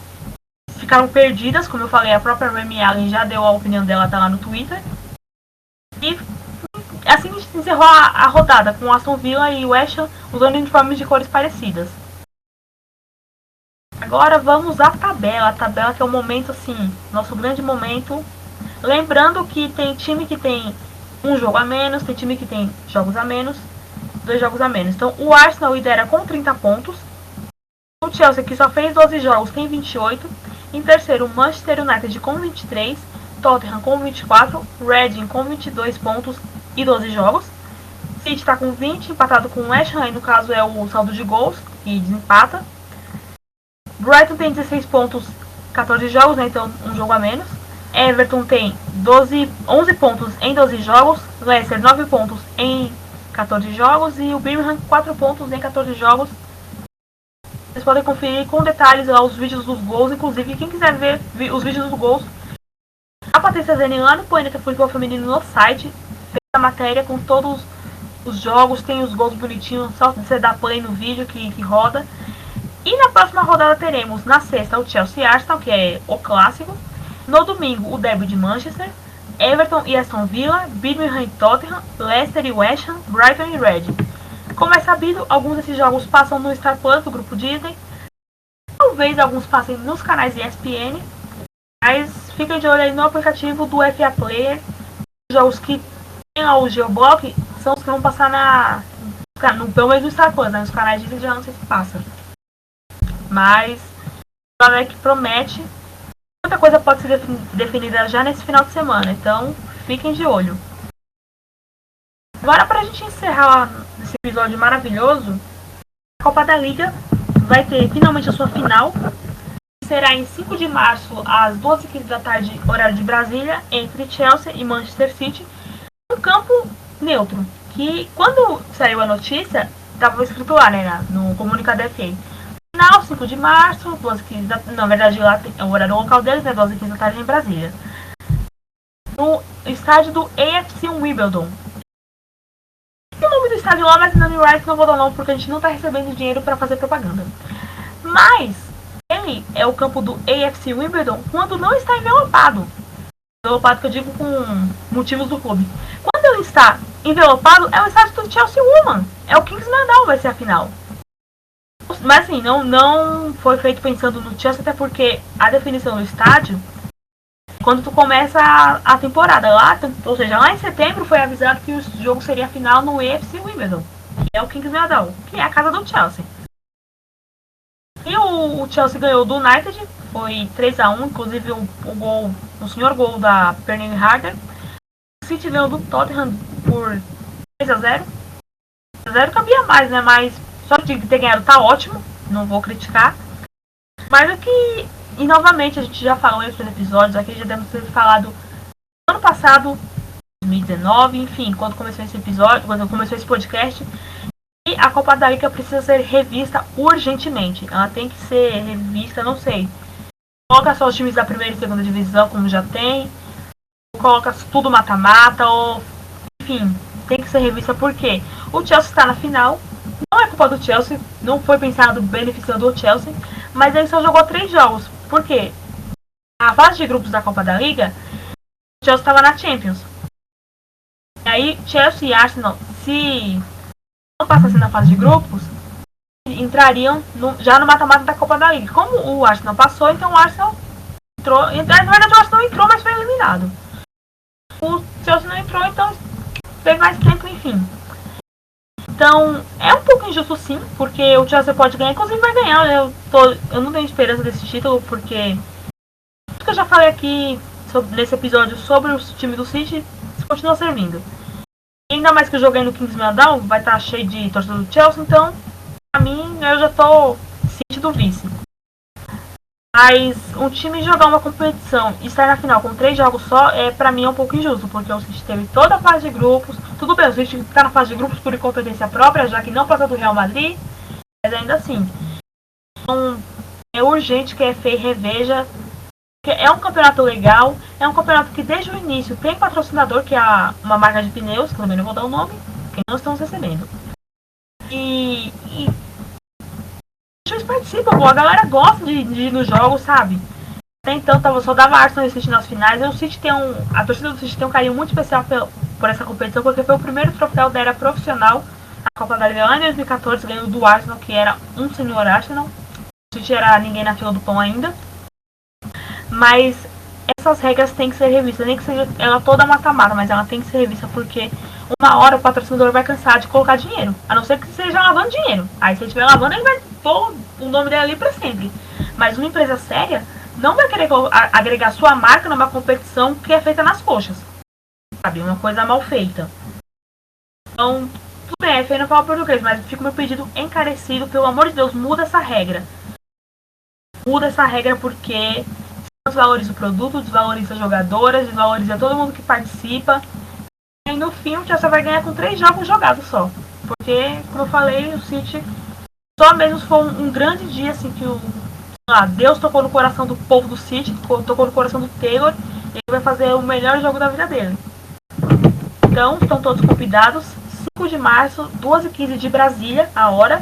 ficaram perdidas, como eu falei, a própria Remy Allen já deu a opinião dela, tá lá no Twitter. E assim a gente encerrou a rodada, com o Aston Villa e o West Ham usando uniformes de cores parecidas. Agora vamos à tabela. A tabela que é o momento, assim, nosso grande momento. Lembrando que tem time que tem um jogo a menos, tem time que tem jogos a menos, 2 jogos a menos. Então o Arsenal lidera com 30 pontos. O Chelsea, que só fez 12 jogos, tem 28. Em terceiro, o Manchester United com 23. Tottenham com 24. Reading com 22 pontos e 12 jogos. City está com 20, empatado com o West Ham, no caso é o saldo de gols, que desempata. Brighton tem 16 pontos, 14 jogos, né, então um jogo a menos. Everton tem 11 pontos em 12 jogos. Leicester 9 pontos em 14 jogos. E o Birmingham 4 pontos em 14 jogos. Vocês podem conferir com detalhes lá os vídeos dos gols. Inclusive, quem quiser ver os vídeos dos gols, a Patrícia Zeni lá no Planeta Futebol Feminino no site fez a matéria com todos os jogos, tem os gols bonitinhos, só você dar play no vídeo que roda. E na próxima rodada teremos, na sexta, o Chelsea e Arsenal, que é o clássico. No domingo, o derby de Manchester, Everton e Aston Villa, Birmingham e Tottenham, Leicester e West Ham, Brighton e Reading. Como é sabido, alguns desses jogos passam no Star Plus, do grupo Disney. Talvez alguns passem nos canais ESPN. Mas fiquem de olho aí no aplicativo do FA Player. Os jogos que tem lá o Geoblock são os que vão passar pelo menos no Star Plus, né? Nos canais Disney já não sei se passa. Mas a galera que promete, muita coisa pode ser definida já nesse final de semana. Então fiquem de olho. Agora, pra gente encerrar esse episódio maravilhoso, a Copa da Liga vai ter finalmente a sua final. Será em 5 de março, às 12h15 da tarde, horário de Brasília, entre Chelsea e Manchester City, um campo neutro. Que quando saiu a notícia, estava escrito lá, né, no comunicado da FA. Final, 5 de março, 12h15 da tarde, na verdade lá é o horário local deles, né, 12h15 da tarde em Brasília. No estádio do AFC Wimbledon. Tem o nome do estádio lá, mas na New York não vou dar o nome porque a gente não está recebendo dinheiro para fazer propaganda. Mas ele é o campo do AFC Wimbledon quando não está envelopado. Envelopado que eu digo com motivos do clube. Quando ele está envelopado, é o estádio do Chelsea Woman. É o Kingsmeadow, vai ser a final. Mas assim, não foi feito pensando no Chelsea, até porque a definição do estádio quando tu começa a temporada lá, ou seja, lá em setembro foi avisado que o jogo seria a final no AFC Wimbledon, que é o Kingsmeadow, que é a casa do Chelsea. E o Chelsea ganhou do United, foi 3-1, inclusive o senhor gol da Pernille Harder. O City ganhou do Tottenham por 3-0. 3-0 cabia mais, né? Mas só de ter ganhado tá ótimo, não vou criticar. Mas é que, e novamente a gente já falou em outros episódios, aqui já devemos ter falado ano passado, 2019, enfim, quando começou esse episódio, quando começou esse podcast. E a Copa da Liga precisa ser revista urgentemente. Ela tem que ser revista, não sei. Coloca só os times da primeira e segunda divisão, como já tem. Coloca tudo mata-mata, ou enfim, tem que ser revista porque o Chelsea está na final. Não é culpa do Chelsea, não foi pensado beneficiando o Chelsea, mas ele só jogou 3 jogos. Por quê? A fase de grupos da Copa da Liga, o Chelsea estava na Champions. E aí, Chelsea e Arsenal, se não passassem na fase de grupos, entrariam já no mata-mata da Copa da Liga. Como o Arsenal passou, então o Arsenal entrou. Na verdade, o Arsenal entrou, mas foi eliminado. O Chelsea não entrou, então teve mais tempo, enfim. Então, é um pouco injusto sim, porque o Chelsea pode ganhar, inclusive vai ganhar, né? Eu não tenho esperança desse título, porque tudo que eu já falei aqui nesse episódio sobre o time do City continua servindo. E ainda mais que eu joguei no Kingsmeadow, vai estar cheio de torcedor do Chelsea, então, pra mim, eu já tô City do vice. Mas um time jogar uma competição e estar na final com 3 jogos só, pra mim é um pouco injusto, porque o City teve toda a fase de grupos. Tudo bem, o City tá na fase de grupos por incompetência própria, já que não passou do Real Madrid, mas ainda assim. Então, é urgente que a FA reveja. É um campeonato legal, é um campeonato que desde o início tem patrocinador, que é uma marca de pneus, que também não vou dar o nome, que não estamos recebendo. E eles participam, pô, a galera gosta de ir nos jogos, sabe? Até então só dava Arsenal e City nas finais. E o City a torcida do City tem um carinho muito especial por essa competição, porque foi o primeiro troféu da era profissional. A Copa da Liga em 2014 ganhou do Arsenal, que era um senhor Arsenal. O City era ninguém na fila do pão ainda. Mas essas regras têm que ser revistas, nem que seja ela toda mata-mata, mas ela tem que ser revista, porque uma hora o patrocinador vai cansar de colocar dinheiro, a não ser que seja lavando dinheiro. Aí se ele estiver lavando, ele vai pôr o nome dele ali pra sempre. Mas uma empresa séria não vai querer agregar sua marca numa competição que é feita nas coxas, sabe? Uma coisa mal feita. Então, tudo bem, a FA não fala português, mas fica o meu pedido encarecido, pelo amor de Deus, muda essa regra. Muda essa regra, porque desvaloriza o produto, desvaloriza as jogadoras, desvaloriza todo mundo que participa. E no fim o Chelsea vai ganhar com 3 jogos jogados só. Porque, como eu falei, o City só mesmo se for um grande dia assim que Deus tocou no coração do povo do City, tocou no coração do Taylor, e ele vai fazer o melhor jogo da vida dele. Então, estão todos convidados. 5 de março, 2h15 de Brasília, a hora.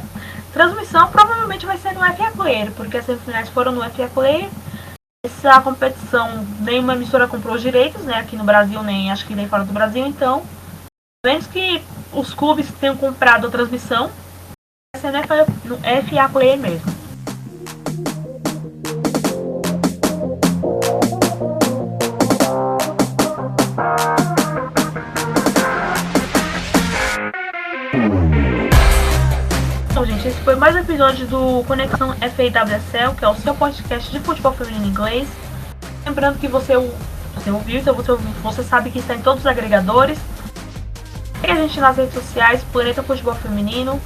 Transmissão provavelmente vai ser no FA Player, porque as semifinais foram no FA Player. Essa competição, nenhuma emissora comprou os direitos, né? Aqui no Brasil, acho que nem fora do Brasil, então. Menos que os clubes tenham comprado a transmissão, vai ser no FA Player mesmo. Bom, gente, esse foi mais um episódio do Conexão FAWSL, que é o seu podcast de futebol feminino em inglês. Lembrando que você ouviu, então você sabe que está em todos os agregadores. Segue a gente nas redes sociais, Planeta Futebol Feminino,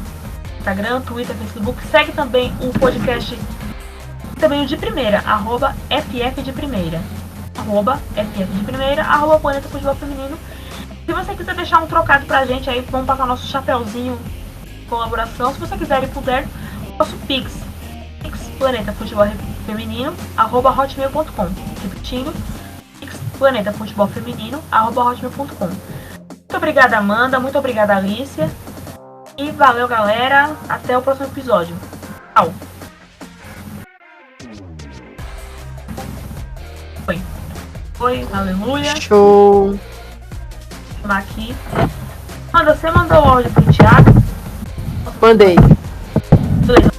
Instagram, Twitter, Facebook. Segue também o podcast, também o de primeira, @FF de primeira. @FF de primeira, @Planeta Futebol Feminino. Se você quiser deixar um trocado pra gente aí, vamos passar nosso chapeuzinho colaboração. Se você quiser e puder, nosso Pix Planeta Futebol Feminino @hotmail.com. Repetindo, Pix Planeta Futebol Feminino @hotmail.com. Muito obrigada, Amanda, muito obrigada, Alicia, e valeu, galera, até o próximo episódio. Tchau. Foi, aleluia. Show. Vou chamar aqui. Amanda, você mandou o áudio pro Thiago? Mandei. Beleza.